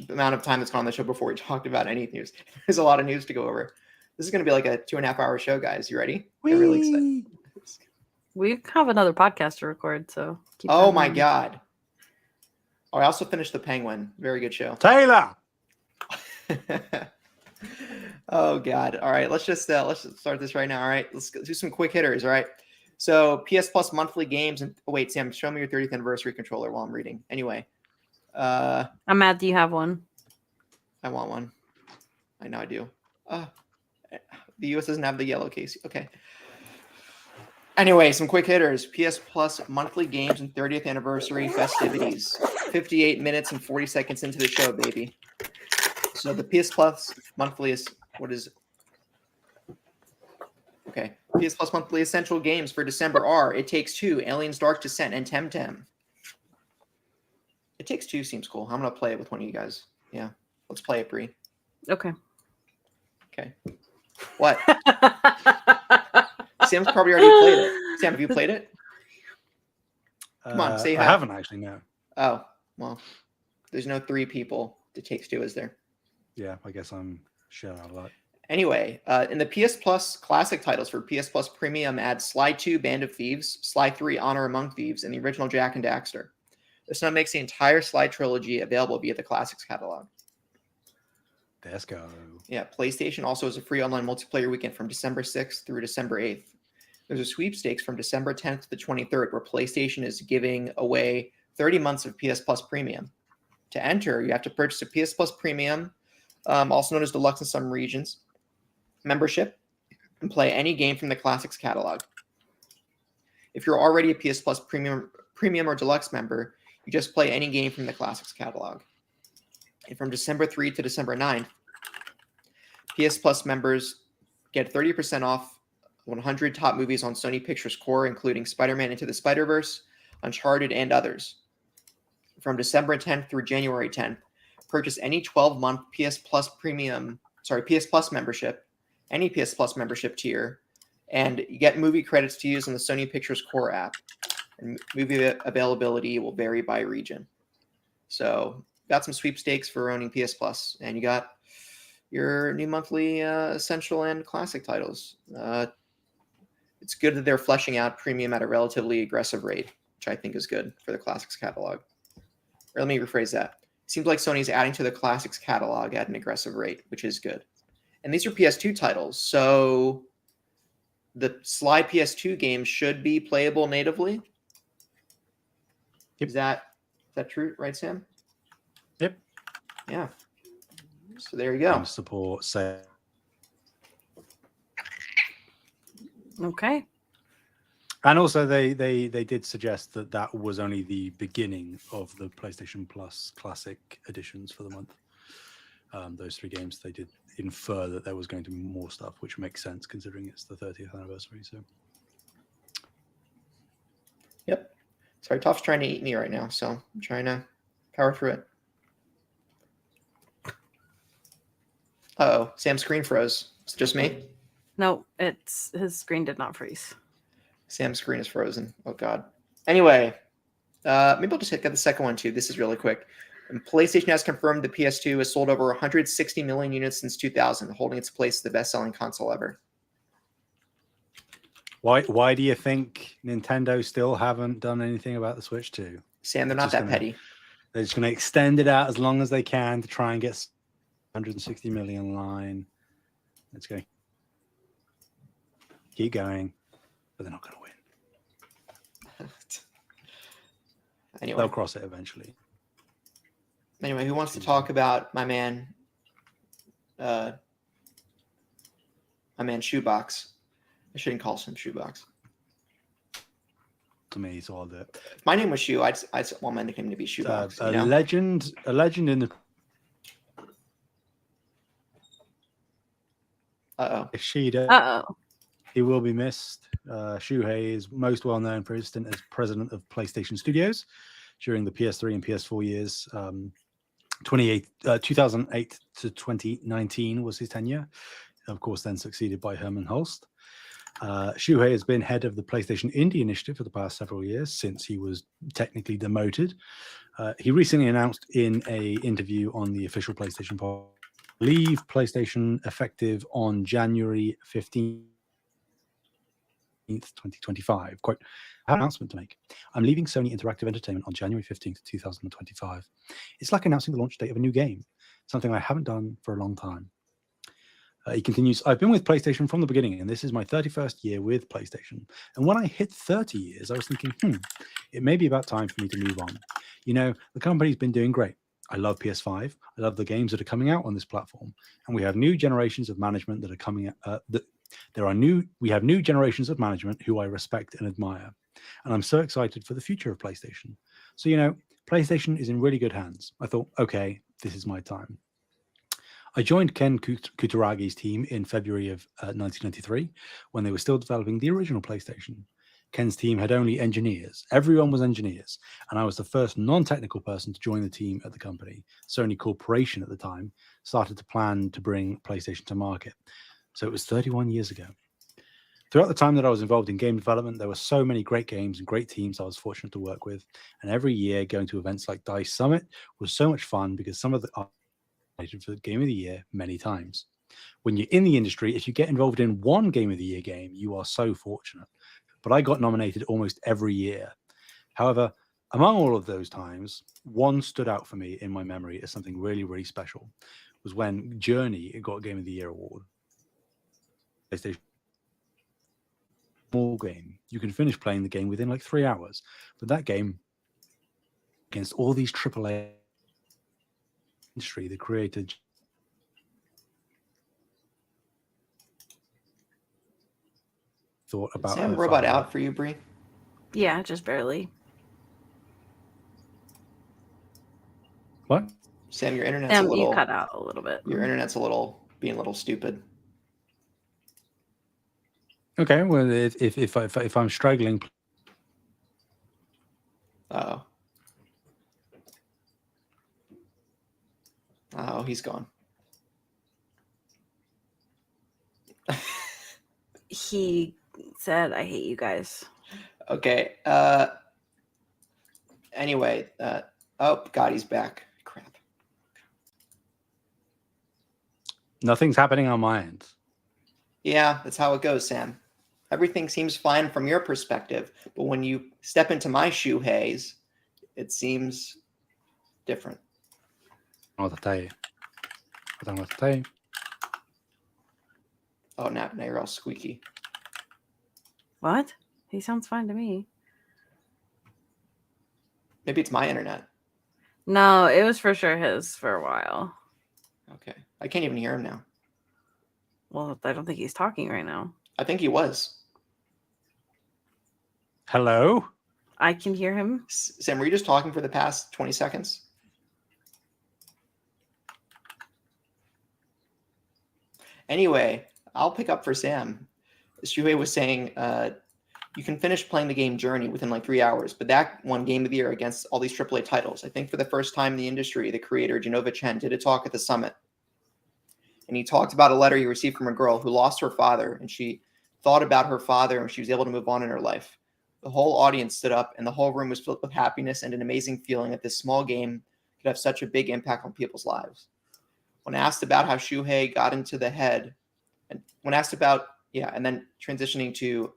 amount of time that's gone on the show before we talked about any news. There's a lot of news to go over. This is going to be like a 2.5 hour show, guys. You ready? I'm really excited. We have another podcast to record, so keep oh my god! Oh, I also finished The Penguin. Very good show. Taylor. Oh god! All right, let's just start this right now. All right, let's do some quick hitters. All right. So PS Plus monthly games and wait, Sam, show me your 30th anniversary controller while I'm reading. Anyway, I'm mad that you have one. I want one. I know I do. The US doesn't have the yellow case. Okay. Anyway, some quick hitters. PS Plus monthly games and 30th anniversary festivities. 58 minutes and 40 seconds into the show, baby. So the PS Plus monthly is okay. PS Plus monthly essential games for December are It Takes Two, Aliens Dark Descent, and Temtem. It Takes Two seems cool. I'm gonna play it with one of you guys. Yeah, let's play it, Bree. Okay. Okay. What? Sam's probably already played it. Sam, have you played it? Come on, say you have. I haven't actually, no. Oh, well, there's no 3 people. It Takes Two, is there? Yeah, I guess I'm sharing out a lot. Anyway, in the PS Plus classic titles for PS Plus Premium, add Sly 2, Band of Thieves, Sly 3, Honor Among Thieves, and the original Jak and Daxter. This now makes the entire Sly trilogy available via the Classics catalog. Let's go. Yeah, PlayStation also has a free online multiplayer weekend from December 6th through December 8th. There's a sweepstakes from December 10th to the 23rd where PlayStation is giving away 30 months of PS Plus Premium. To enter, you have to purchase a PS Plus Premium also known as Deluxe in some regions, membership, and play any game from the Classics catalog. If you're already a PS Plus Premium or Deluxe member, you just play any game from the Classics catalog. And from December 3 to December 9th, PS Plus members get 30% off 100 top movies on Sony Pictures Core, including Spider-Man Into the Spider-Verse, Uncharted, and others. From December 10th through January 10th, purchase any 12-month PS Plus membership, any PS Plus membership tier, and you get movie credits to use on the Sony Pictures Core app. And movie availability will vary by region. So, got some sweepstakes for owning PS Plus, and you got your new monthly essential and classic titles. It's good that they're fleshing out premium at a relatively aggressive rate, which I think is good for the Classics catalog. Or let me rephrase that. It seems like Sony's adding to the Classics catalog at an aggressive rate, which is good. And these are PS2 titles, so the slide PS2 games should be playable natively. Yep. Is that true, right, Sam? Yep. Yeah. So there you go. Support, say. Okay. And also, they did suggest that was only the beginning of the PlayStation Plus Classic editions for the month. Those 3 games, they did infer that there was going to be more stuff, which makes sense considering it's the 30th anniversary. So, yep. Sorry, Toph's trying to eat me right now, so I'm trying to power through it. Uh-oh, Sam's screen froze. It's just me? No, his screen did not freeze. Sam's screen is frozen. Oh, God. Anyway, maybe I'll just get the second one, too. This is really quick. And PlayStation has confirmed the PS2 has sold over 160 million units since 2000, holding its place as the best-selling console ever. why do you think Nintendo still haven't done anything about the Switch 2? Sam, they're not that petty. They're just going to extend it out as long as they can to try and get 160 million line. It's going to keep going, but they're not going to win. Anyway, they'll cross it eventually. Anyway, who wants to talk about my man Shoebox? I shouldn't call him Shoebox. To me, so I'll do it. If my name was Shoe, I'd want my nickname to be Shoebox. A legend in the. Yoshida. He will be missed. Shuhei is most well known for his stint as president of PlayStation Studios during the PS3 and PS4 years. 2008 to 2019 was his tenure. Of course, then succeeded by Herman Holst. Shuhei has been head of the PlayStation Indie Initiative for the past several years since he was technically demoted. He recently announced in an interview on the official PlayStation podcast, leave PlayStation effective on January 15th, 2025. Quote, I have an announcement to make. I'm leaving Sony Interactive Entertainment on January 15th, 2025. It's like announcing the launch date of a new game, something I haven't done for a long time. He continues, I've been with PlayStation from the beginning, and this is my 31st year with PlayStation. And when I hit 30 years, I was thinking, it may be about time for me to move on. You know, the company's been doing great. I love PS5. I love the games that are coming out on this platform. And we have new generations of management that are coming out. We have new generations of management who I respect and admire. And I'm so excited for the future of PlayStation. So, you know, PlayStation is in really good hands. I thought, okay, this is my time. I joined Ken Kutaragi's team in February of 1993 when they were still developing the original PlayStation. Ken's team had only engineers. Everyone was engineers. And I was the first non-technical person to join the team at the company. Sony Corporation at the time started to plan to bring PlayStation to market. So it was 31 years ago. Throughout the time that I was involved in game development, there were so many great games and great teams I was fortunate to work with. And every year going to events like DICE Summit was so much fun because some of the for the Game of the Year many times. When you're in the industry, if you get involved in one Game of the Year game, you are so fortunate. But I got nominated almost every year. However, among all of those times, one stood out for me in my memory as something really, really special. Was when Journey got Game of the Year award. PlayStation small game. You can finish playing the game within like 3 hours. But that game, against all these AAA industry, the creator thought about Sam her robot father. out for you, Bree? Yeah, just barely. What? Sam, your internet's a You little. cut out a little bit. Your internet's being a little stupid. Okay, well, if I'm struggling, Oh, he's gone. He said, "I hate you guys." Okay. Anyway. Oh God, he's back. Crap. nothing's happening on my end. Yeah, that's how it goes, Sam. Everything seems fine from your perspective, but when you step into my Shuhei's, it seems different. I don't know what to tell you. I don't know what to tell you. Oh, now you're all squeaky. What? He sounds fine to me. Maybe it's my internet. No, it was for sure his for a while. Okay. I can't even hear him now. Well, I don't think he's talking right now. I think he was. Hello? I can hear him. Sam, were you just talking for the past 20 seconds? Anyway, I'll pick up for Sam. Shuhei was saying you can finish playing the game Journey within like 3 hours, but that won Game of the Year against all these AAA titles. I think for the first time in the industry, the creator, Genova Chen, did a talk at the summit. And he talked about a letter he received from a girl who lost her father, and she thought about her father, and she was able to move on in her life. The whole audience stood up, and the whole room was filled with happiness and an amazing feeling that this small game could have such a big impact on people's lives. When asked about how Shuhei got into the head, and when asked about, and then transitioning to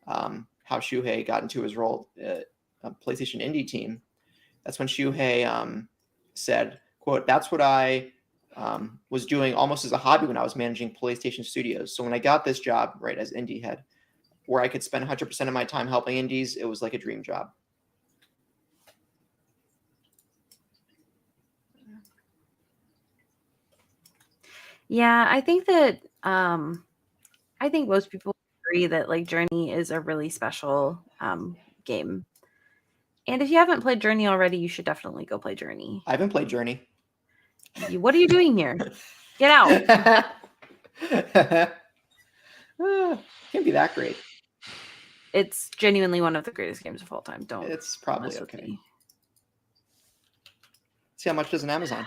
how Shuhei got into his role at a PlayStation Indie team, that's when Shuhei said, quote, "That's what I was doing almost as a hobby when I was managing PlayStation Studios. So when I got this job, right, as indie head, where I could spend 100% of my time helping indies, it was like a dream job." Yeah, I think that I think most people agree that like Journey is a really special game. And if you haven't played Journey already, you should definitely go play Journey. I haven't played Journey. What are you doing here? Get out. Can't be that great. It's genuinely one of the greatest games of all time. Don't. It's probably mess with okay. me. See how much does an Amazon?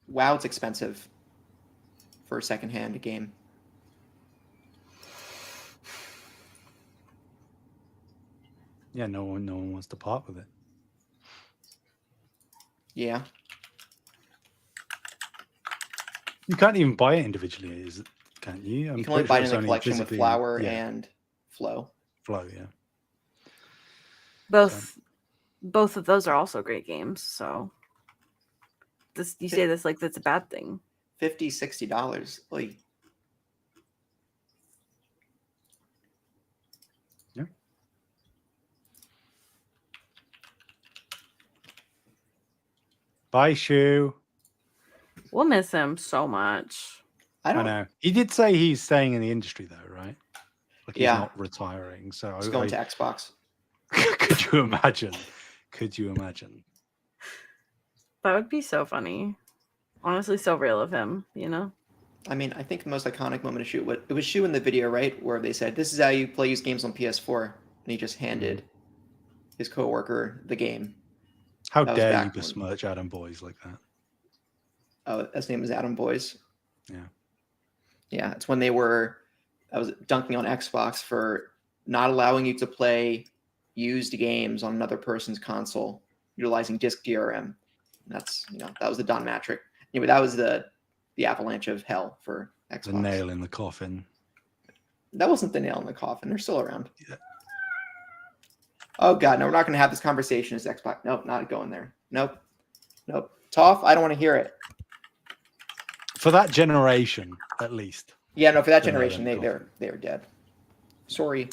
Wow, it's expensive for a secondhand game. Yeah, no one wants to part with it. Yeah. You can't even buy it individually, can't you? You can only buy it in the collection with Flower and Flow. Flow, yeah. Both of those are also great games. So you say this like that's a bad thing. $50, $60. Like, yeah. Bye, Shu. We'll miss him so much. I know. He did say he's staying in the industry though, right? Like he's Yeah. not retiring. So He's going to Xbox. Could you imagine? Could you imagine? That would be so funny. Honestly, so real of him, you know? I mean, I think the most iconic moment of Shu, it was Shu in the video, right? Where they said, "This is how you play used games on PS4." And he just handed his coworker the game. How dare you besmirch Adam Boys like that? Oh, his name is Adam Boys. Yeah. Yeah, it's when I was dunking on Xbox for not allowing you to play used games on another person's console utilizing disk DRM. That's, that was the Don Matrick. Anyway, that was the avalanche of hell for Xbox. The nail in the coffin. That wasn't the nail in the coffin. They're still around. Yeah. Oh, God, no, we're not going to have this conversation as Xbox. Nope, not going there. Nope. Toph, I don't want to hear it. For that generation, at least. Yeah, no, for that generation, they were dead. Sorry.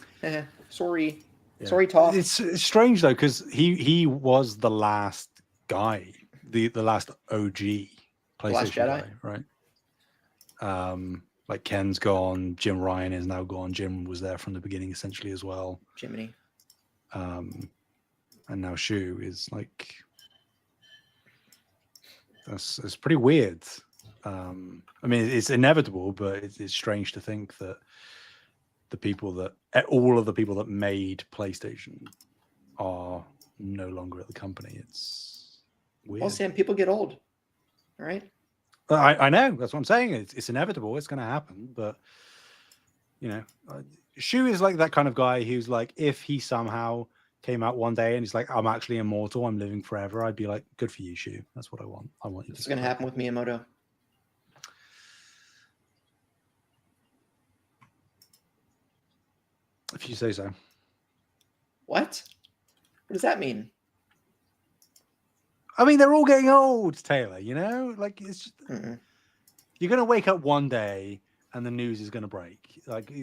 Sorry. Yeah. Sorry, Toph. It's strange, though, because he was the last guy, the last OG Last Jedi. guy, right? Like Ken's gone, Jim Ryan is now gone. Jim was there from the beginning essentially as well. Jiminy. And now Shu is like, it's pretty weird. I mean, it's inevitable, but it's strange to think that all of the people that made PlayStation are no longer at the company. It's weird. Well, Sam, people get old, all right? I know, that's what I'm saying. It's inevitable. It's going to happen. But Shu is like that kind of guy who's like, if he somehow came out one day and he's like, I'm actually immortal, I'm living forever, I'd be like, good for you, Shu. That's what I want. I want you. This is going to happen with Miyamoto. If you say so. What? What does that mean? I mean, they're all getting old, Taylor. Like it's just, you're going to wake up one day and the news is going to break. Like the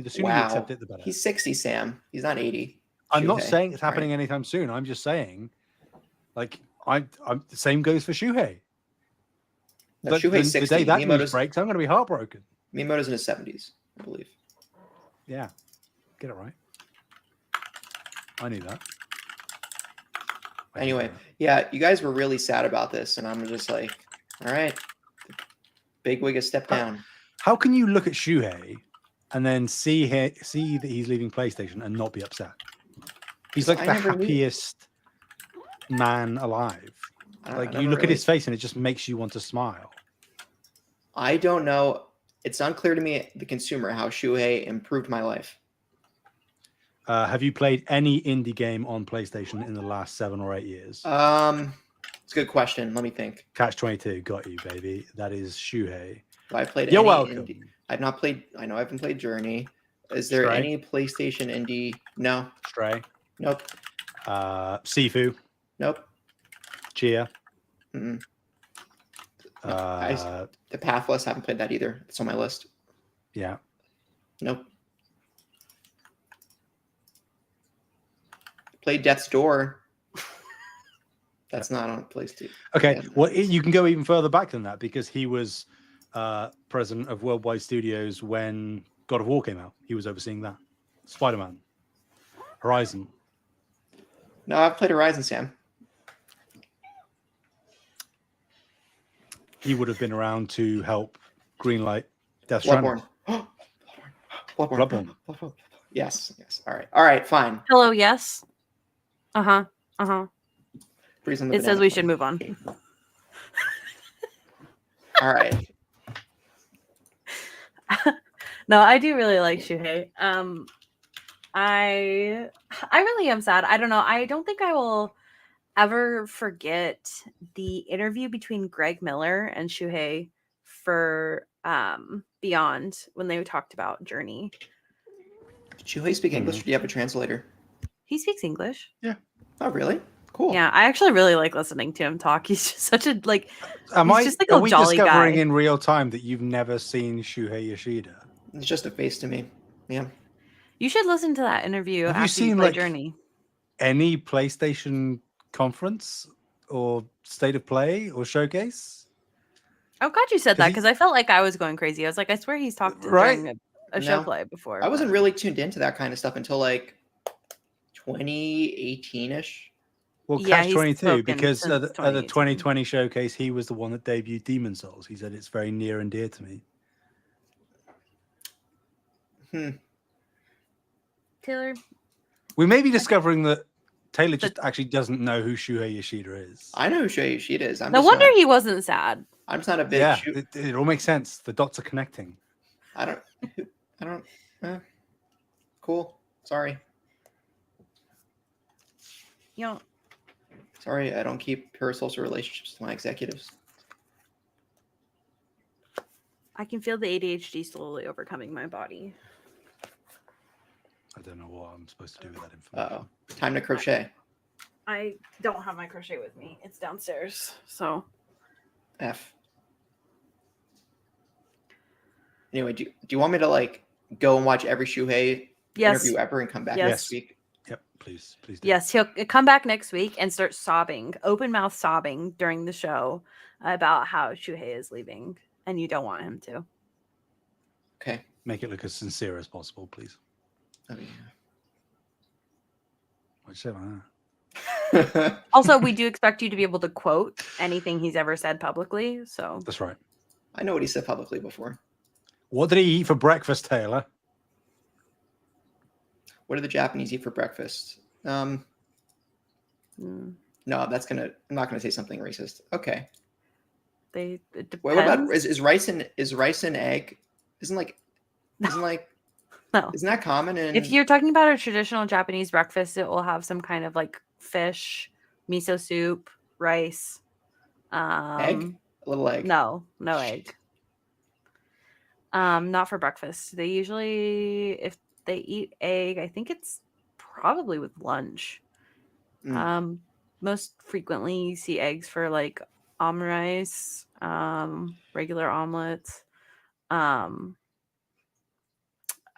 sooner you accept it, the better. He's 60, Sam. He's not 80. I'm not saying it's happening anytime soon. I'm just saying, like, I'm the same goes for Shuhei. No, Shuhei's 60. The day that news breaks, I'm going to be heartbroken. Miyamoto's in his 70s, I believe. Yeah, get it right. I knew that. Anyway, yeah, you guys were really sad about this, and I'm just like, all right, big wig a step down. How can you look at Shuhei and then see that he's leaving PlayStation and not be upset? He's like the happiest man alive. Like you look at his face and it just makes you want to smile. I don't know. It's unclear to me, the consumer, how Shuhei improved my life. Have you played any indie game on PlayStation in the last 7 or 8 years? It's a good question. Let me think. Catch-22, got you, baby. That is Shuhei. Have I played You're any welcome. Indie? I've not played. I know I haven't played Journey. Is there Stray? any PlayStation indie? No. Stray. Nope. Sifu. Nope. Chia. Mm-mm. The Pathless, haven't played that either. It's on my list. Yeah. Nope. Played Death's Door. That's not on PlayStation. Okay, well, you can go even further back than that because he was president of Worldwide Studios when God of War came out. He was overseeing that. Spider-Man. Horizon. No, I've played Horizon, Sam. He would have been around to help greenlight Death Stranding. Bloodborne. Yes. All right, fine. Hello, yes. Uh-huh. It says we should move on. All right. No, I do really like Shuhei. I really am sad. I don't know. I don't think I will ever forget the interview between Greg Miller and Shuhei for Beyond when they talked about Journey. Did Shuhei speak English? Or do you have a translator? He speaks English. Yeah. Oh, really? Cool. Yeah, I actually really like listening to him talk. He's just such a like. Are we jolly discovering guy. in real time that you've never seen Shuhei Yoshida? It's just a face to me. Yeah. You should listen to that interview. Have after you seen you play like Journey? Any PlayStation conference or state of play or showcase? I'm glad you said that because I felt like I was going crazy. I was like, I swear he's talked during a show play before. I wasn't really tuned into that kind of stuff until like 2018-ish. Well, Catch-22, because at the 2020 showcase, he was the one that debuted Demon Souls. He said it's very near and dear to me. Taylor, we may be discovering that Taylor just actually doesn't know who Shuhei Yoshida is. I know who Shuhei Yoshida is. No wonder he wasn't sad. I'm just not a big. Yeah, it all makes sense. The dots are connecting. I don't. Cool. Sorry. Sorry, I don't keep parasocial relationships with my executives. I can feel the ADHD slowly overcoming my body. I don't know what I'm supposed to do with that information. Uh-oh. Time to crochet. I don't have my crochet with me. It's downstairs. So. F. Anyway, do you want me to like go and watch every Shuhei interview ever and come back next week? Yep. Please do. Yes, he'll come back next week and start sobbing, open mouth sobbing during the show about how Shuhei is leaving, and you don't want him to. Okay. Make it look as sincere as possible, please. Oh, yeah. What'd you say about that? Also, we do expect you to be able to quote anything he's ever said publicly. So That's right. I know what he said publicly before. What did he eat for breakfast, Taylor? What do the Japanese eat for breakfast? No, I'm not gonna say something racist. Okay. it depends. Wait, what about is rice and egg? Isn't no. Isn't that common in? If you're talking about a traditional Japanese breakfast, it will have some kind of like fish, miso soup, rice. Egg? A little egg. No egg. Not for breakfast. They usually, if they eat egg, I think it's probably with lunch. Most frequently you see eggs for like omurice, regular omelets,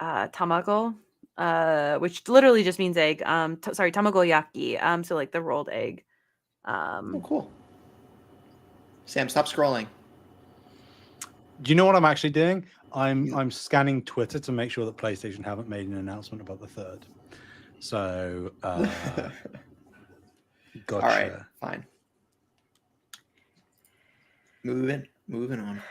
tamago, which literally just means egg. Tamagoyaki. So like the rolled egg. Oh, cool. Sam, stop scrolling. Do you know what I'm actually doing? I'm scanning Twitter to make sure that PlayStation haven't made an announcement about the third. So, gotcha. All right, fine. Moving on.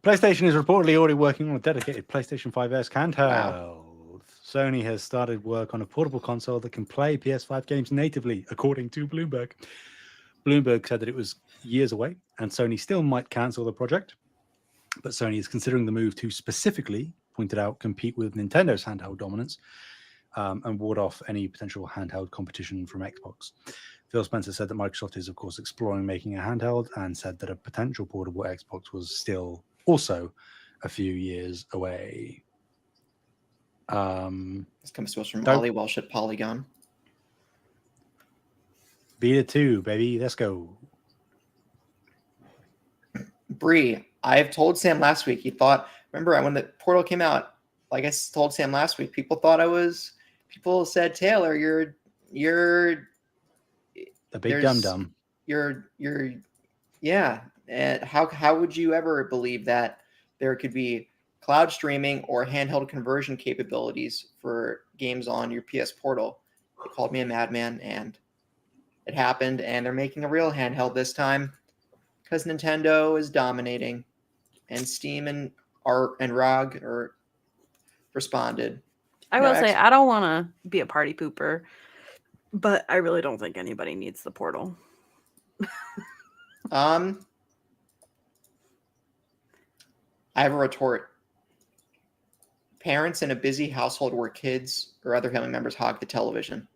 PlayStation is reportedly already working on a dedicated PlayStation 5S handheld. Wow. Sony has started work on a portable console that can play PS5 games natively, according to Bloomberg. Bloomberg said that it was years away, and Sony still might cancel the project. But Sony is considering the move to specifically, pointed out, compete with Nintendo's handheld dominance and ward off any potential handheld competition from Xbox. Phil Spencer said that Microsoft is, of course, exploring making a handheld and said that a potential portable Xbox was still also a few years away. This comes to us from Ollie Walsh at Polygon. Vita 2, baby. Let's go. Bree, I've told Sam last week. He thought, remember when the Portal came out, like I told Sam last week, people said, Taylor, you're a big dum-dum. Yeah. And how would you ever believe that there could be cloud streaming or handheld conversion capabilities for games on your PS Portal? They called me a madman, and it happened, and they're making a real handheld this time because Nintendo is dominating, and Steam and ROG responded. I will say, I don't want to be a party pooper, but I really don't think anybody needs the Portal. I have a retort. Parents in a busy household where kids or other family members hog the television.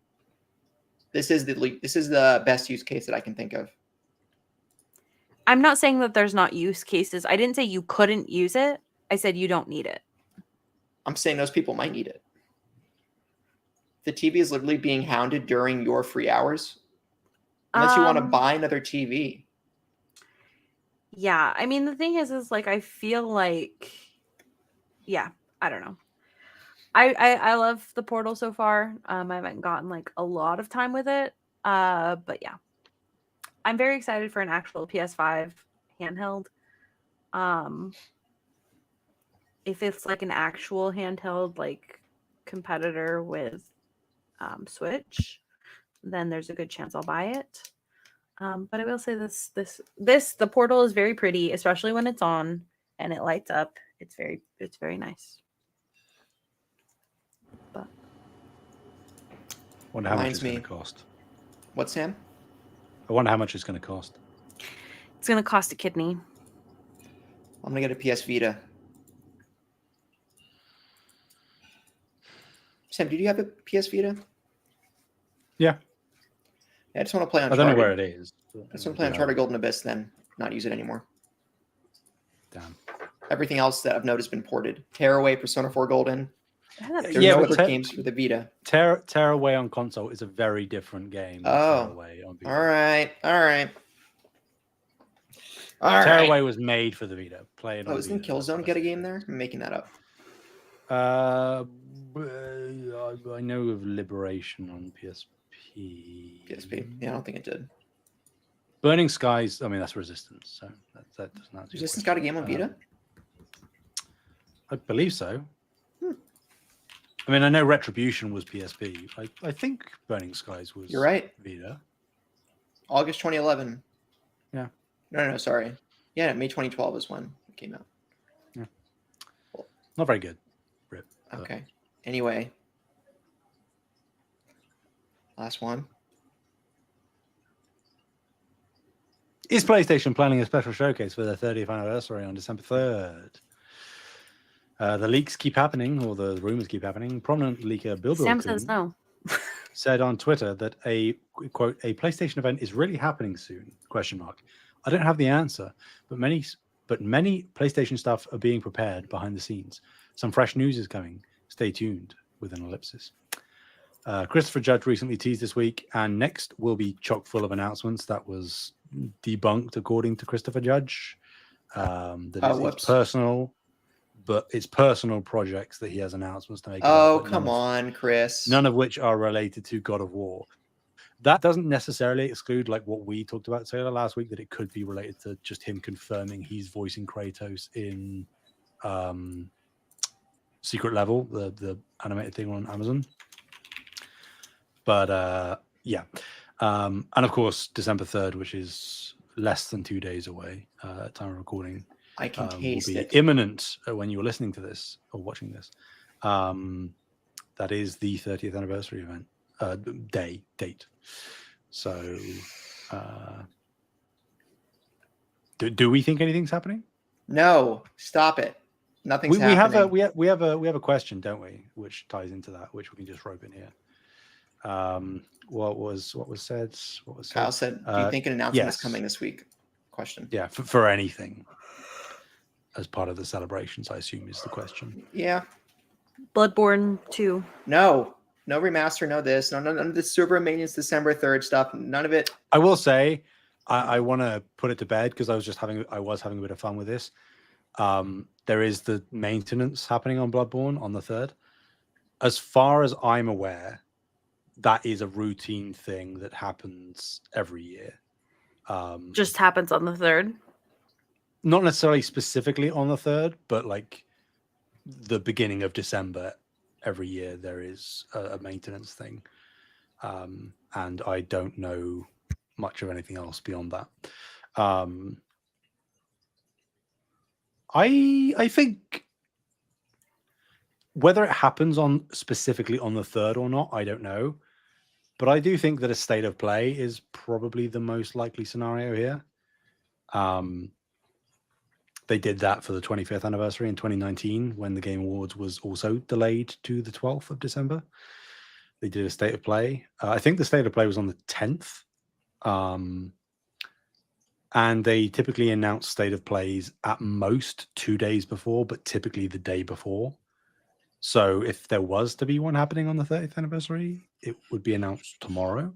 This is the best use case that I can think of. I'm not saying that there's not use cases. I didn't say you couldn't use it. I said you don't need it. I'm saying those people might need it. The TV is literally being hounded during your free hours. Unless you want to buy another TV. Yeah. I mean, the thing is like, I feel like, yeah, I don't know. I love the Portal so far. I haven't gotten like a lot of time with it. But yeah. I'm very excited for an actual PS5 handheld. If it's like an actual handheld, like competitor with Switch, then there's a good chance I'll buy it. But I will say the Portal is very pretty, especially when it's on and it lights up. It's very nice. But wonder how much it's going to cost. What, Sam? I wonder how much it's going to cost. It's going to cost a kidney. I'm going to get a PS Vita. Sam, did you have a PS Vita? Yeah. I just want to play on. I don't know where it is. I just want to play Uncharted Golden Abyss, then not use it anymore. Damn. Everything else that I've noticed has been ported. Tearaway, Persona 4 Golden. There's no other games for the Vita. Tearaway on console is a very different game. Tearaway on Vita. All right. Tearaway was made for the Vita. Play it on doesn't Killzone get a game there? I'm making that up. I know of Liberation on PSP. PSP. Yeah, I don't think it did. Burning Skies. I mean, that's Resistance. So that doesn't answer. Resistance got a game on Vita. I believe so. I mean, I know Retribution was PSP. I think Burning Skies was. You're right. Vita. August 2011. Yeah. No, sorry. Yeah, May 2012 is when it came out. Yeah. Not very good. Rip. Okay. Anyway. Last one. Is PlayStation planning a special showcase for their 30th anniversary on December 3rd? The leaks keep happening, or the rumors keep happening. Prominent leaker Bill Sam says no. said on Twitter that a quote a PlayStation event is really happening soon? ? I don't have the answer, but many PlayStation stuff are being prepared behind the scenes. Some fresh news is coming. Stay tuned with an ellipsis. Christopher Judge recently teased this week, and next will be chock full of announcements. That was debunked according to Christopher Judge. It's personal. But it's personal projects that he has announcements to make. Oh, come on, Chris. None of which are related to God of War. That doesn't necessarily exclude like what we talked about, Taylor, last week, that it could be related to just him confirming he's voicing Kratos in Secret Level, the animated thing on Amazon. But yeah. And of course, December 3rd, which is less than 2 days away at time of recording. I can taste will be it. imminent when you're listening to this or watching this. That is the 30th anniversary event date. So, do we think anything's happening? No, stop it. Nothing's happening. We have a question, don't we? Which ties into that, which we can just rope in here. What was said? Kyle said, "Do you think an announcement is coming this week?" Question. Yeah, for anything. As part of the celebrations, I assume is the question. Yeah. Bloodborne 2. No remaster, no this, none of the Super Maintenance December 3rd stuff. None of it. I will say, I want to put it to bed because I was having a bit of fun with this. There is the maintenance happening on Bloodborne on the 3rd. As far as I'm aware, that is a routine thing that happens every year. Just happens on the 3rd. Not necessarily specifically on the 3rd, but like the beginning of December every year there is a maintenance thing. And I don't know much of anything else beyond that. I think whether it happens specifically on the 3rd or not, I don't know. But I do think that a state of play is probably the most likely scenario here. They did that for the 25th anniversary in 2019 when the Game Awards was also delayed to the 12th of December. They did a state of play. I think the state of play was on the 10th. And they typically announce state of plays at most 2 days before, but typically the day before. So if there was to be one happening on the 30th anniversary, it would be announced tomorrow.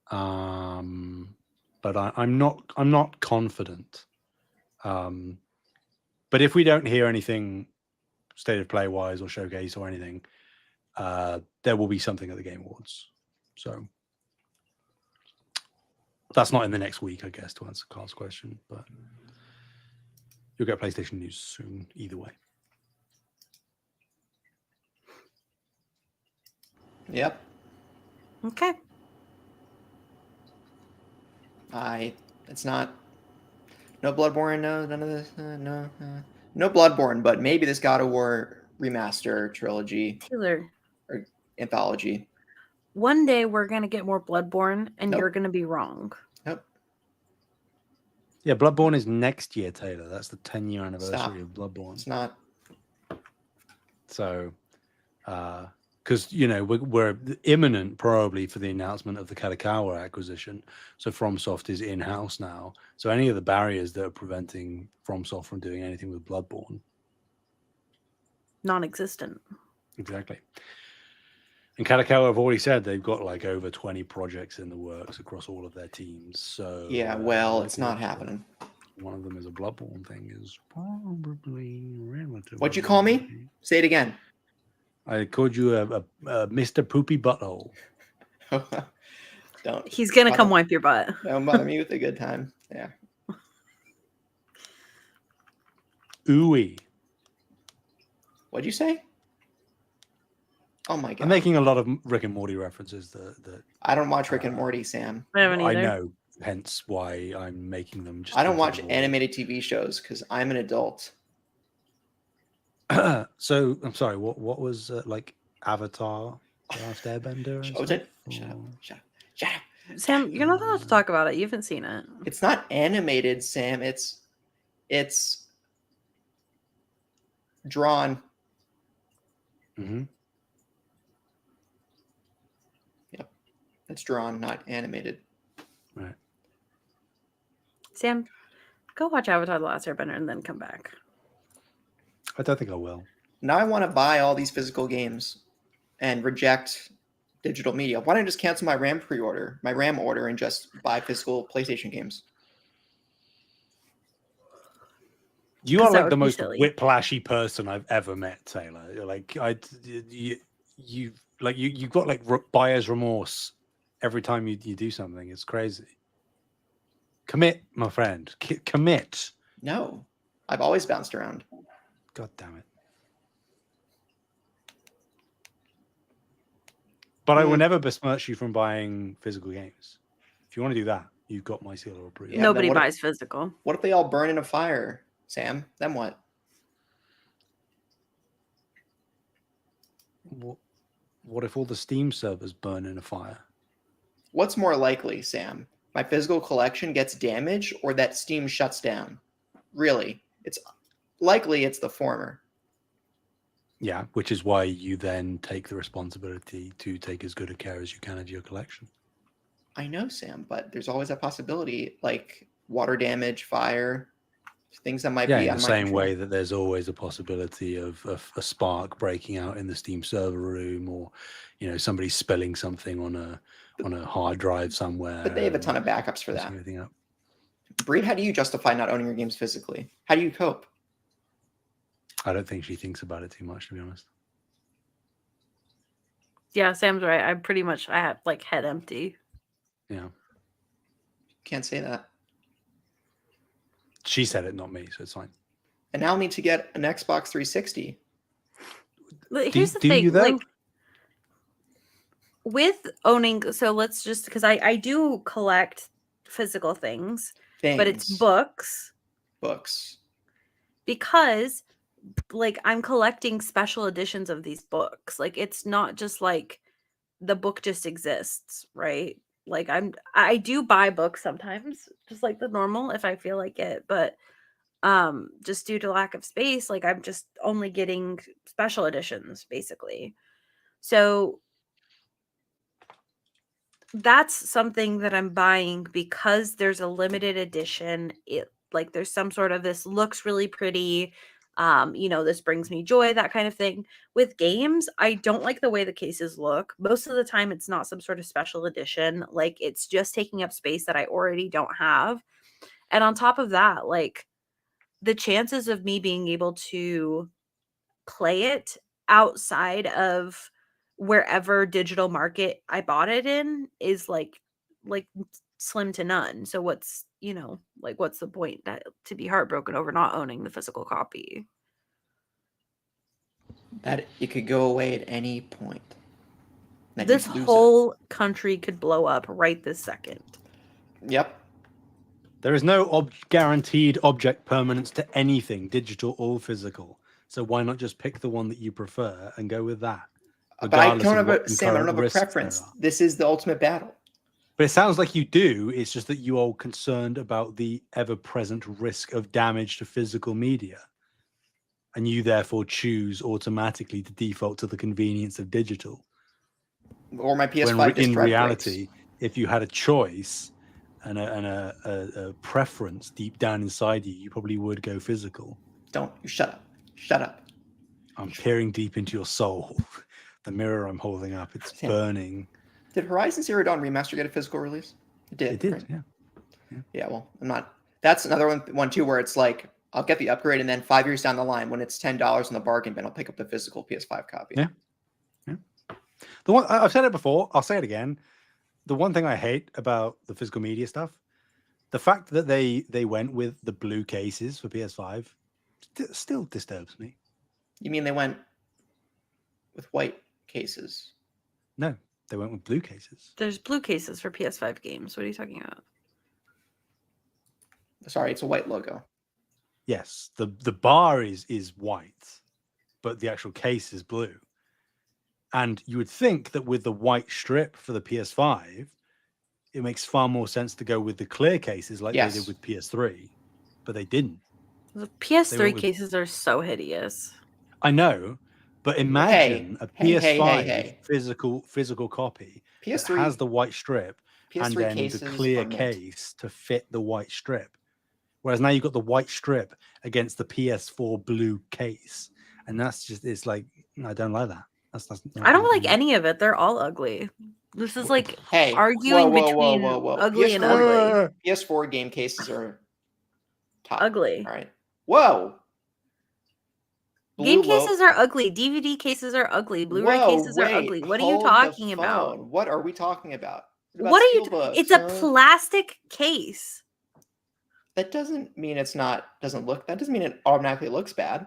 But I'm not confident. But if we don't hear anything state of play wise or showcase or anything, there will be something at the Game Awards. So that's not in the next week, I guess, to answer Carl's question, but you'll get PlayStation news soon either way. Yep. Okay. It's not. No Bloodborne, no, none of this. No Bloodborne, but maybe this God of War remaster trilogy. Taylor. Or anthology. One day we're going to get more Bloodborne, and Nope. you're going to be wrong. Nope. Yeah, Bloodborne is next year, Taylor. That's the 10-year anniversary Stop. of Bloodborne. It's not. So, because, we're imminent probably for the announcement of the Kalakawa acquisition. So FromSoft is in-house now. So any of the barriers that are preventing FromSoft from doing anything with Bloodborne. Non-existent. Exactly. And Kalakawa have already said they've got like over 20 projects in the works across all of their teams. So Yeah, well, it's not happening. one of them is a Bloodborne thing is probably relative. What'd you call me? Say it again. I called you a Mr. Poopy Butthole. Don't. He's gonna come wipe your butt. Don't bother me with a good time. Yeah. Ooey. What'd you say? Oh my god! I'm making a lot of Rick and Morty references. That I don't watch Rick and Morty, Sam. I know, hence why I'm making them. Just I don't watch animated TV shows because I'm an adult. So I'm sorry. What was like Avatar: The Last Airbender? Shut up! Sam, you're not allowed to talk about it. You haven't seen it. It's not animated, Sam. It's drawn. Mm-hmm. Yep, it's drawn, not animated. Right. Sam, go watch Avatar: The Last Airbender and then come back. I don't think I will. Now I want to buy all these physical games and reject digital media. Why don't I just cancel my RAM order, and just buy physical PlayStation games? You are like the most whiplashy person I've ever met, Taylor. You're like you've got like buyer's remorse every time you do something. It's crazy. Commit, my friend. Commit. No, I've always bounced around. God damn it. But I will never besmirch you from buying physical games. If you want to do that, you've got my seal of approval. Yeah, nobody buys physical. What if they all burn in a fire, Sam? Then what? What if all the Steam servers burn in a fire? What's more likely, Sam? My physical collection gets damaged or that Steam shuts down? Really? It's likely it's the former. Yeah, which is why you then take the responsibility to take as good a care as you can of your collection. I know, Sam, but there's always a possibility, like water damage, fire, things that might be in the same way that there's always a possibility of a spark breaking out in the Steam server room, or somebody spilling something on a hard drive somewhere. But they have a ton of backups for that. Bree, how do you justify not owning your games physically? How do you cope? I don't think she thinks about it too much, to be honest. Yeah, Sam's right. I have like head empty. Yeah. Can't say that. She said it, not me, so it's fine. And now I'll need to get an Xbox 360. Here's the thing, like with owning, so let's just, because I do collect physical things, but it's books. Because like I'm collecting special editions of these books. Like it's not just like the book just exists, right? Like I do buy books sometimes, just like the normal if I feel like it, but just due to lack of space, like I'm just only getting special editions basically. So that's something that I'm buying because there's a limited edition. Like there's some sort of, this looks really pretty, this brings me joy, that kind of thing. With games, I don't like the way the cases look. Most of the time it's not some sort of special edition, like it's just taking up space that I already don't have. And on top of that, like the chances of me being able to play it outside of wherever digital market I bought it in is like slim to none. So what's the point to be heartbroken over not owning the physical copy? That it could go away at any point. This whole country could blow up right this second. Yep. There is no guaranteed object permanence to anything, digital or physical. So why not just pick the one that you prefer and go with that? But I don't have a preference. This is the ultimate battle. But it sounds like you do. It's just that you are concerned about the ever-present risk of damage to physical media. And you therefore choose automatically to default to the convenience of digital. Or my PS5 when in reality, if you had a choice and a preference deep down inside you, you probably would go physical. Don't. You shut up. Shut up. I'm peering deep into your soul. The mirror I'm holding up, it's burning. Did Horizon Zero Dawn Remaster get a physical release? It did. It did, right? Yeah. Yeah, well, I'm not That's another one too, where it's like I'll get the upgrade, and then 5 years down the line, when it's $10 in the bargain bin, I'll pick up the physical PS5 copy. Yeah. The one I've said it before, I'll say it again. The one thing I hate about the physical media stuff, the fact that they went with the blue cases for PS5, still disturbs me. You mean they went with white cases? No, they went with blue cases. There's blue cases for PS5 games. What are you talking about? Sorry, it's a white logo. Yes, the bar is white, but the actual case is blue. And you would think that with the white strip for the PS5, it makes far more sense to go with the clear cases like they did with PS3, but they didn't. The PS3 cases are so hideous. I know, but imagine a PS5 physical copy that has the white strip and then the clear case to fit the white strip. Whereas now you've got the white strip against the PS4 blue case. And that's just, it's like, I don't like that. I don't like any of it. They're all ugly. This is like arguing between ugly and ugly. PS4 game cases are ugly. All right. Whoa. Game cases are ugly. DVD cases are ugly. Blu-ray cases are ugly. What are you talking about? What are we talking about? What are you? It's a plastic case. That doesn't mean doesn't look. That doesn't mean it automatically looks bad.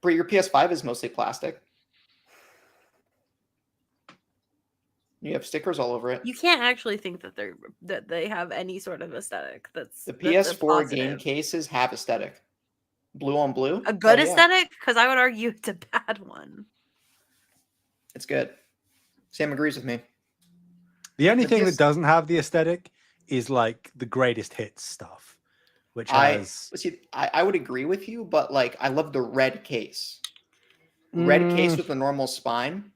Bree, your PS5 is mostly plastic. You have stickers all over it. You can't actually think that they have any sort of aesthetic. That's the PS4 game cases have aesthetic. Blue on blue. A good aesthetic? Because I would argue it's a bad one. It's good. Sam agrees with me. The only thing that doesn't have the aesthetic is like the greatest hits stuff, which has. I would agree with you, but like I love the red case. Red case with a normal spine.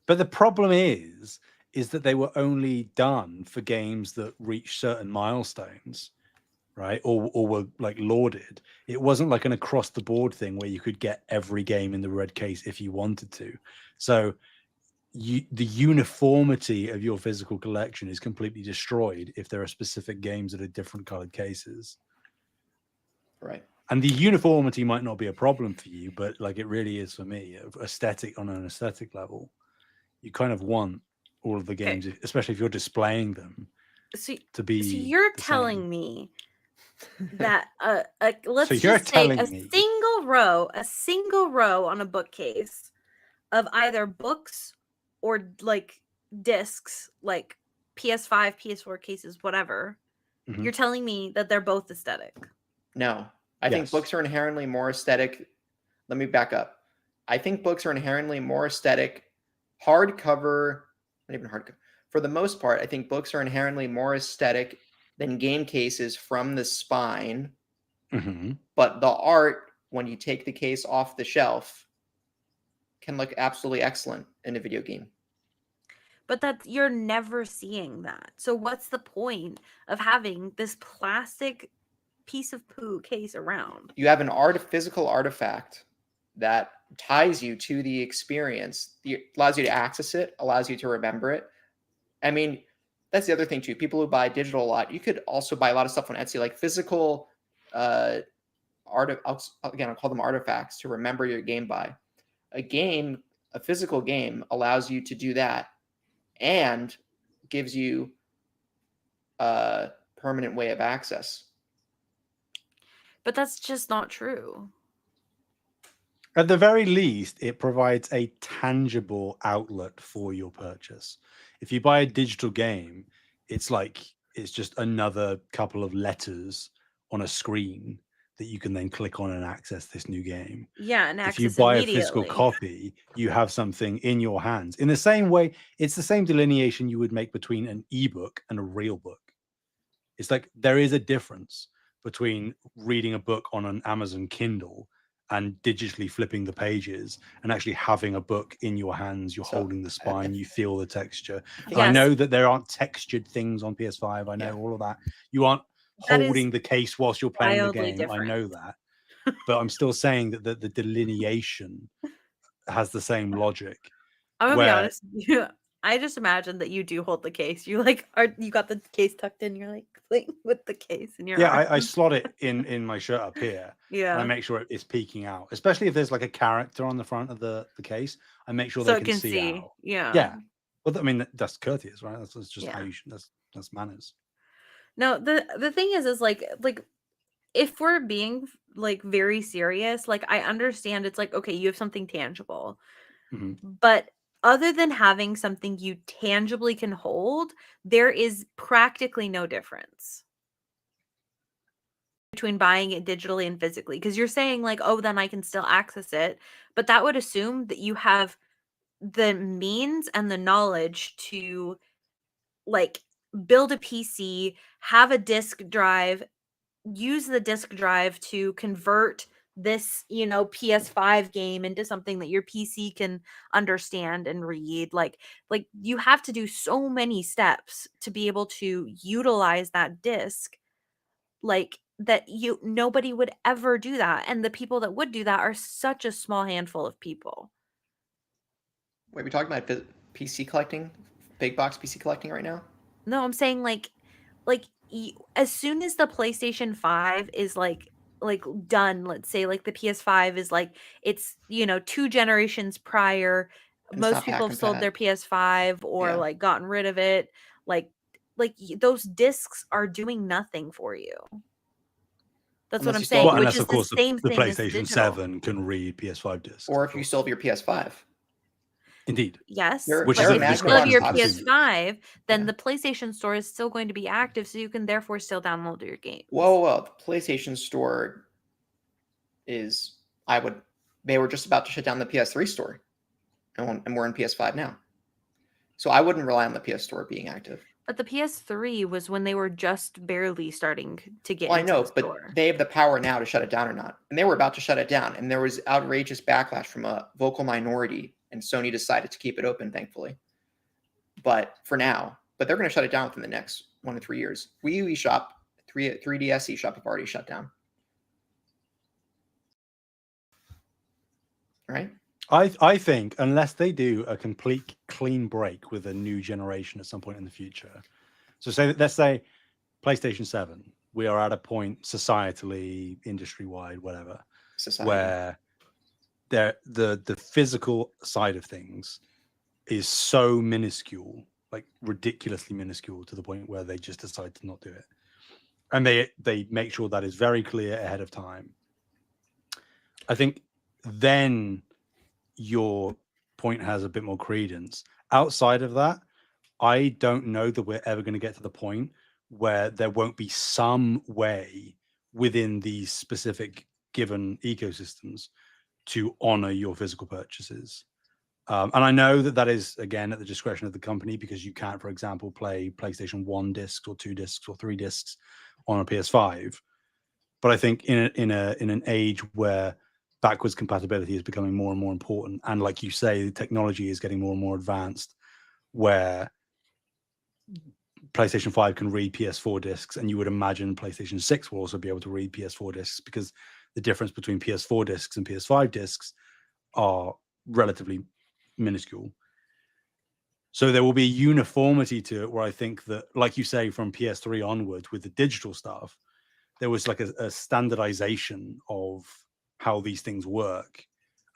But the problem is that they were only done for games that reach certain milestones, right? Or were like lauded. It wasn't like an across the board thing where you could get every game in the red case if you wanted to. So the uniformity of your physical collection is completely destroyed if there are specific games that are different colored cases. Right. And the uniformity might not be a problem for you, but like it really is for me, on an aesthetic level. You kind of want all of the games, especially if you're displaying them, to be. So you're telling me that let's just say a single row on a bookcase of either books or like discs, like PS5, PS4 cases, whatever. Mm-hmm. You're telling me that they're both aesthetic. No, I think books are inherently more aesthetic. Let me back up. I think books are inherently more aesthetic. Hardcover, not even hardcover. For the most part, I think books are inherently more aesthetic than game cases from the spine. Mm-hmm. But the art, when you take the case off the shelf, can look absolutely excellent in a video game. But you're never seeing that. So what's the point of having this plastic piece of poo case around? You have an physical artifact that ties you to the experience, allows you to access it, allows you to remember it. I mean, that's the other thing too. People who buy digital a lot, you could also buy a lot of stuff on Etsy, like physical I'll call them artifacts to remember your game by. A physical game allows you to do that and gives you a permanent way of access. But that's just not true. At the very least, it provides a tangible outlet for your purchase. If you buy a digital game, it's just another couple of letters on a screen that you can then click on and access this new game. Yeah, and access if you buy a physical copy, you have something in your hands. In the same way, it's the same delineation you would make between an ebook and a real book. It's like there is a difference between reading a book on an Amazon Kindle and digitally flipping the pages and actually having a book in your hands. You're holding the spine, you feel the texture. Yes. I know that there aren't textured things on PS5. I know all of that. You aren't holding the case whilst you're playing the game. Different. I know that. But I'm still saying that the delineation has the same logic. I'm going to be honest with you. I just imagine that you do hold the case. You like you got the case tucked in. You're like playing with the case in your arm. I slot it in my shirt up here. And I make sure it's peeking out, especially if there's like a character on the front of the case. I make sure they can see out. Yeah. Well, I mean, that's courteous, right? That's just how you should. That's manners. No, the thing is like if we're being like very serious, like I understand it's like, okay, you have something tangible, but other than having something you tangibly can hold, there is practically no difference between buying it digitally and physically. Because you're saying like, oh, then I can still access it, but that would assume that you have the means and the knowledge to like build a PC, have a disk drive, use the disk drive to convert this, PS5 game into something that your PC can understand and read. Like you have to do so many steps to be able to utilize that disk. Like that nobody would ever do that. And the people that would do that are such a small handful of people. Wait, we talking about PC collecting? Big box PC collecting right now? No, I'm saying like as soon as the PlayStation 5 is like done, let's say like the PS5 is like it's 2 generations prior, And it's most not people pack have and sold their pat. PS5 or Yeah. like gotten rid of it, those discs are doing nothing for you. That's what Unless I'm you saying, sold, Well, which unless is of the course same the thing as PlayStation digital. 7 can read PS5 discs. or if you sold your PS5. Yes, Which but is if at the you still have discretion your of the consumer. PS5, then Yeah. the PlayStation Store is still going to be active, so you can therefore still download your games. Whoa, the PlayStation Store they were just about to shut down the PS3 store, and we're in PS5 now. So I wouldn't rely on the PS Store being active. But the PS3 was when they were just barely starting to get Well, I into know, the but store. they have the power now to shut it down or not. And they were about to shut it down, and there was outrageous backlash from a vocal minority, and Sony decided to keep it open, thankfully. But for now, they're going to shut it down within the next 1 to 3 years. Wii U eShop, 3DS eShop have already shut down. Right? I think unless they do a complete clean break with a new generation at some point in the future. So let's say PlayStation 7, we are at a point societally, industry-wide, whatever, where the physical side of things is so minuscule, like ridiculously minuscule, to the point where they just decide to not do it. And they make sure that is very clear ahead of time. I think then your point has a bit more credence. Outside of that, I don't know that we're ever going to get to the point where there won't be some way within these specific given ecosystems to honor your physical purchases. And I know that is, again, at the discretion of the company, because you can't, for example, play PlayStation 1 discs or 2 discs or 3 discs on a PS5. But I think in an age where backwards compatibility is becoming more and more important, and like you say, the technology is getting more and more advanced, where PlayStation 5 can read PS4 discs, and you would imagine PlayStation 6 will also be able to read PS4 discs, because the difference between PS4 discs and PS5 discs are relatively minuscule. So there will be uniformity to it, where I think that, like you say, from PS3 onwards with the digital stuff, there was like a standardization of how these things work,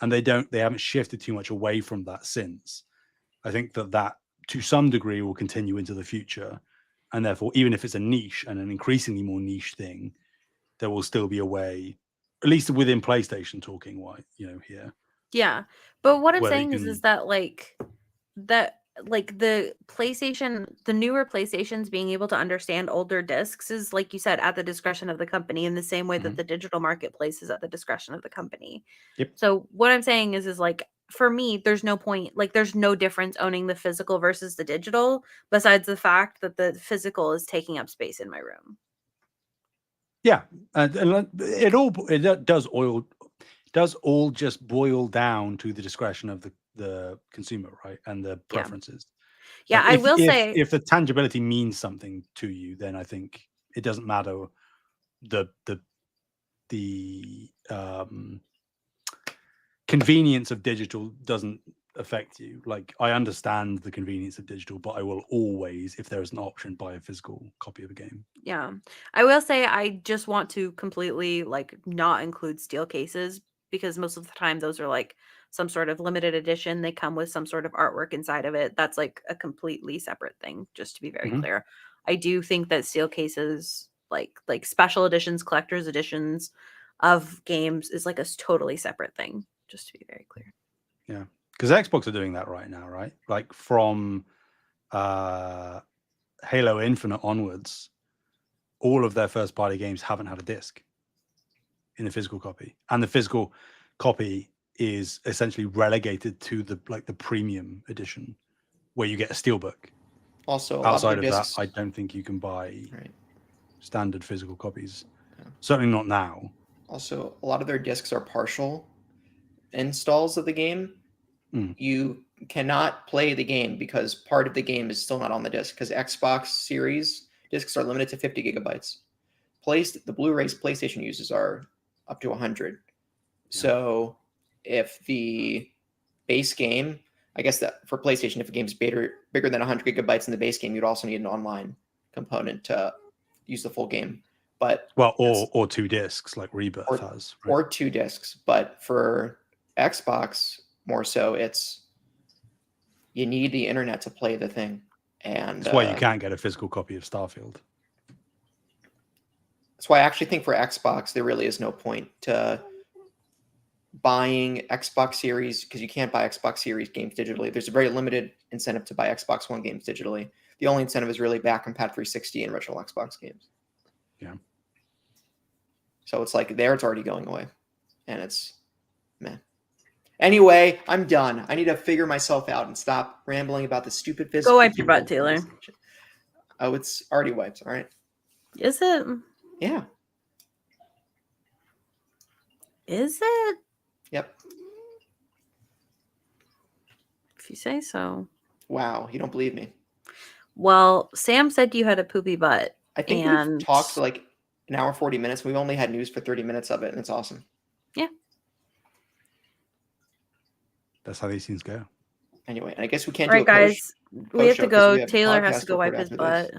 and they haven't shifted too much away from that since. I think that to some degree will continue into the future, and therefore, even if it's a niche and an increasingly more niche thing, there will still be a way, at least within PlayStation talking, here. Yeah, but what I'm saying is that the PlayStation, the newer PlayStations being able to understand older discs is, like you said, at the discretion of the company, in the same way that the digital marketplace is at the discretion of the company. Yep. So what I'm saying is like, for me, there's no point, like there's no difference owning the physical versus the digital, besides the fact that the physical is taking up space in my room. Yeah, and it does all just boil down to the discretion of the consumer, right, and the preferences. Yeah, like I will say, if the tangibility means something to you, then I think it doesn't matter the convenience of digital doesn't affect you. Like, I understand the convenience of digital, but I will always, if there is an option, buy a physical copy of a game. Yeah. I will say I just want to completely like not include steel cases, because most of the time those are like some sort of limited edition. They come with some sort of artwork inside of it. That's like a completely separate thing, just to be very clear. I do think that steel cases, like special editions, collector's editions of games, is like a totally separate thing, just to be very clear. Yeah. Because Xbox are doing that right now, right? Like from Halo Infinite onwards, all of their first party games haven't had a disc in the physical copy, and the physical copy is essentially relegated to the premium edition, where you get a steelbook. Also, outside of that, I don't think you can buy standard physical copies. Certainly not now. Also, a lot of their discs are partial installs of the game. You cannot play the game because part of the game is still not on the disc, because Xbox Series discs are limited to 50 gigabytes. The Blu-rays PlayStation uses are up to 100. So if the base game, I guess that for PlayStation, if a game's bigger than 100 gigabytes in the base game, you'd also need an online component to use the full game. But or 2 discs like Rebirth has, right? Or 2 discs. But for Xbox, more so, it's you need the internet to play the thing, and that's why you can't get a physical copy of Starfield. That's why I actually think for Xbox there really is no point to buying Xbox Series, because you can't buy Xbox Series games digitally. There's a very limited incentive to buy Xbox One games digitally. The only incentive is really back compat 360 and original Xbox games. Yeah. So it's like there, it's already going away, and it's meh. Anyway, I'm done. I need to figure myself out and stop rambling about the stupid physical. Go wipe your butt, Taylor. Oh, it's already wiped. All right. Is it? Yeah. Is it? Yep. If you say so. Wow, you don't believe me. Well, Sam said you had a poopy butt. I think we've talked for like an hour 40 minutes. We've only had news for 30 minutes of it, and it's awesome. Yeah. That's how these things go. Anyway, and I guess we can't do it, guys. We have to go. Taylor has to go wipe his butt.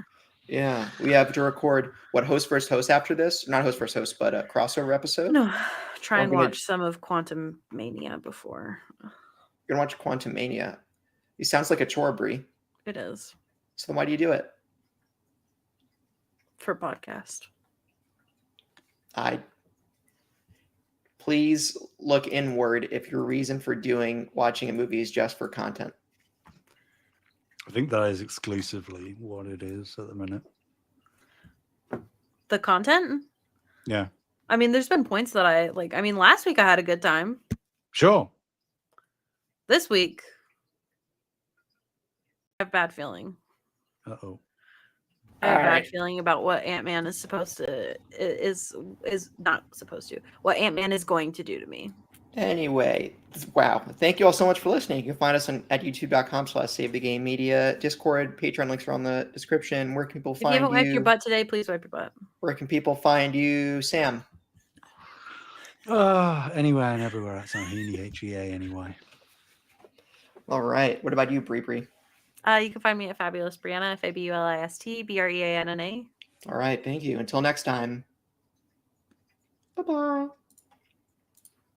Yeah, we have to record host first host after this. Not host first host, but a crossover episode. No, try and watch some of Quantum Mania before. You're gonna watch Quantum Mania. It sounds like a chore, Bree. It is. So then why do you do it? For podcast. Please look inward if your reason for watching a movie is just for content. I think that is exclusively what it is at the minute. The content? Yeah. I mean, there's been points that I like. I mean, last week I had a good time. Sure. This week, I have a bad feeling. Uh-oh. I have a bad feeling about what Ant-Man is not supposed to. What Ant-Man is going to do to me. Anyway, wow. Thank you all so much for listening. You can find us at youtube.com/SaveTheGameMedia. Discord, Patreon links are on the description. Where can people find you? If you haven't wiped your butt today, please wipe your butt. Where can people find you, Sam? Anywhere and everywhere. That's on HEA anyway. All right. What about you, Bree? You can find me at Fabulous Brianna, FABULIST BREANNA. All right. Thank you. Until next time. Bye-bye.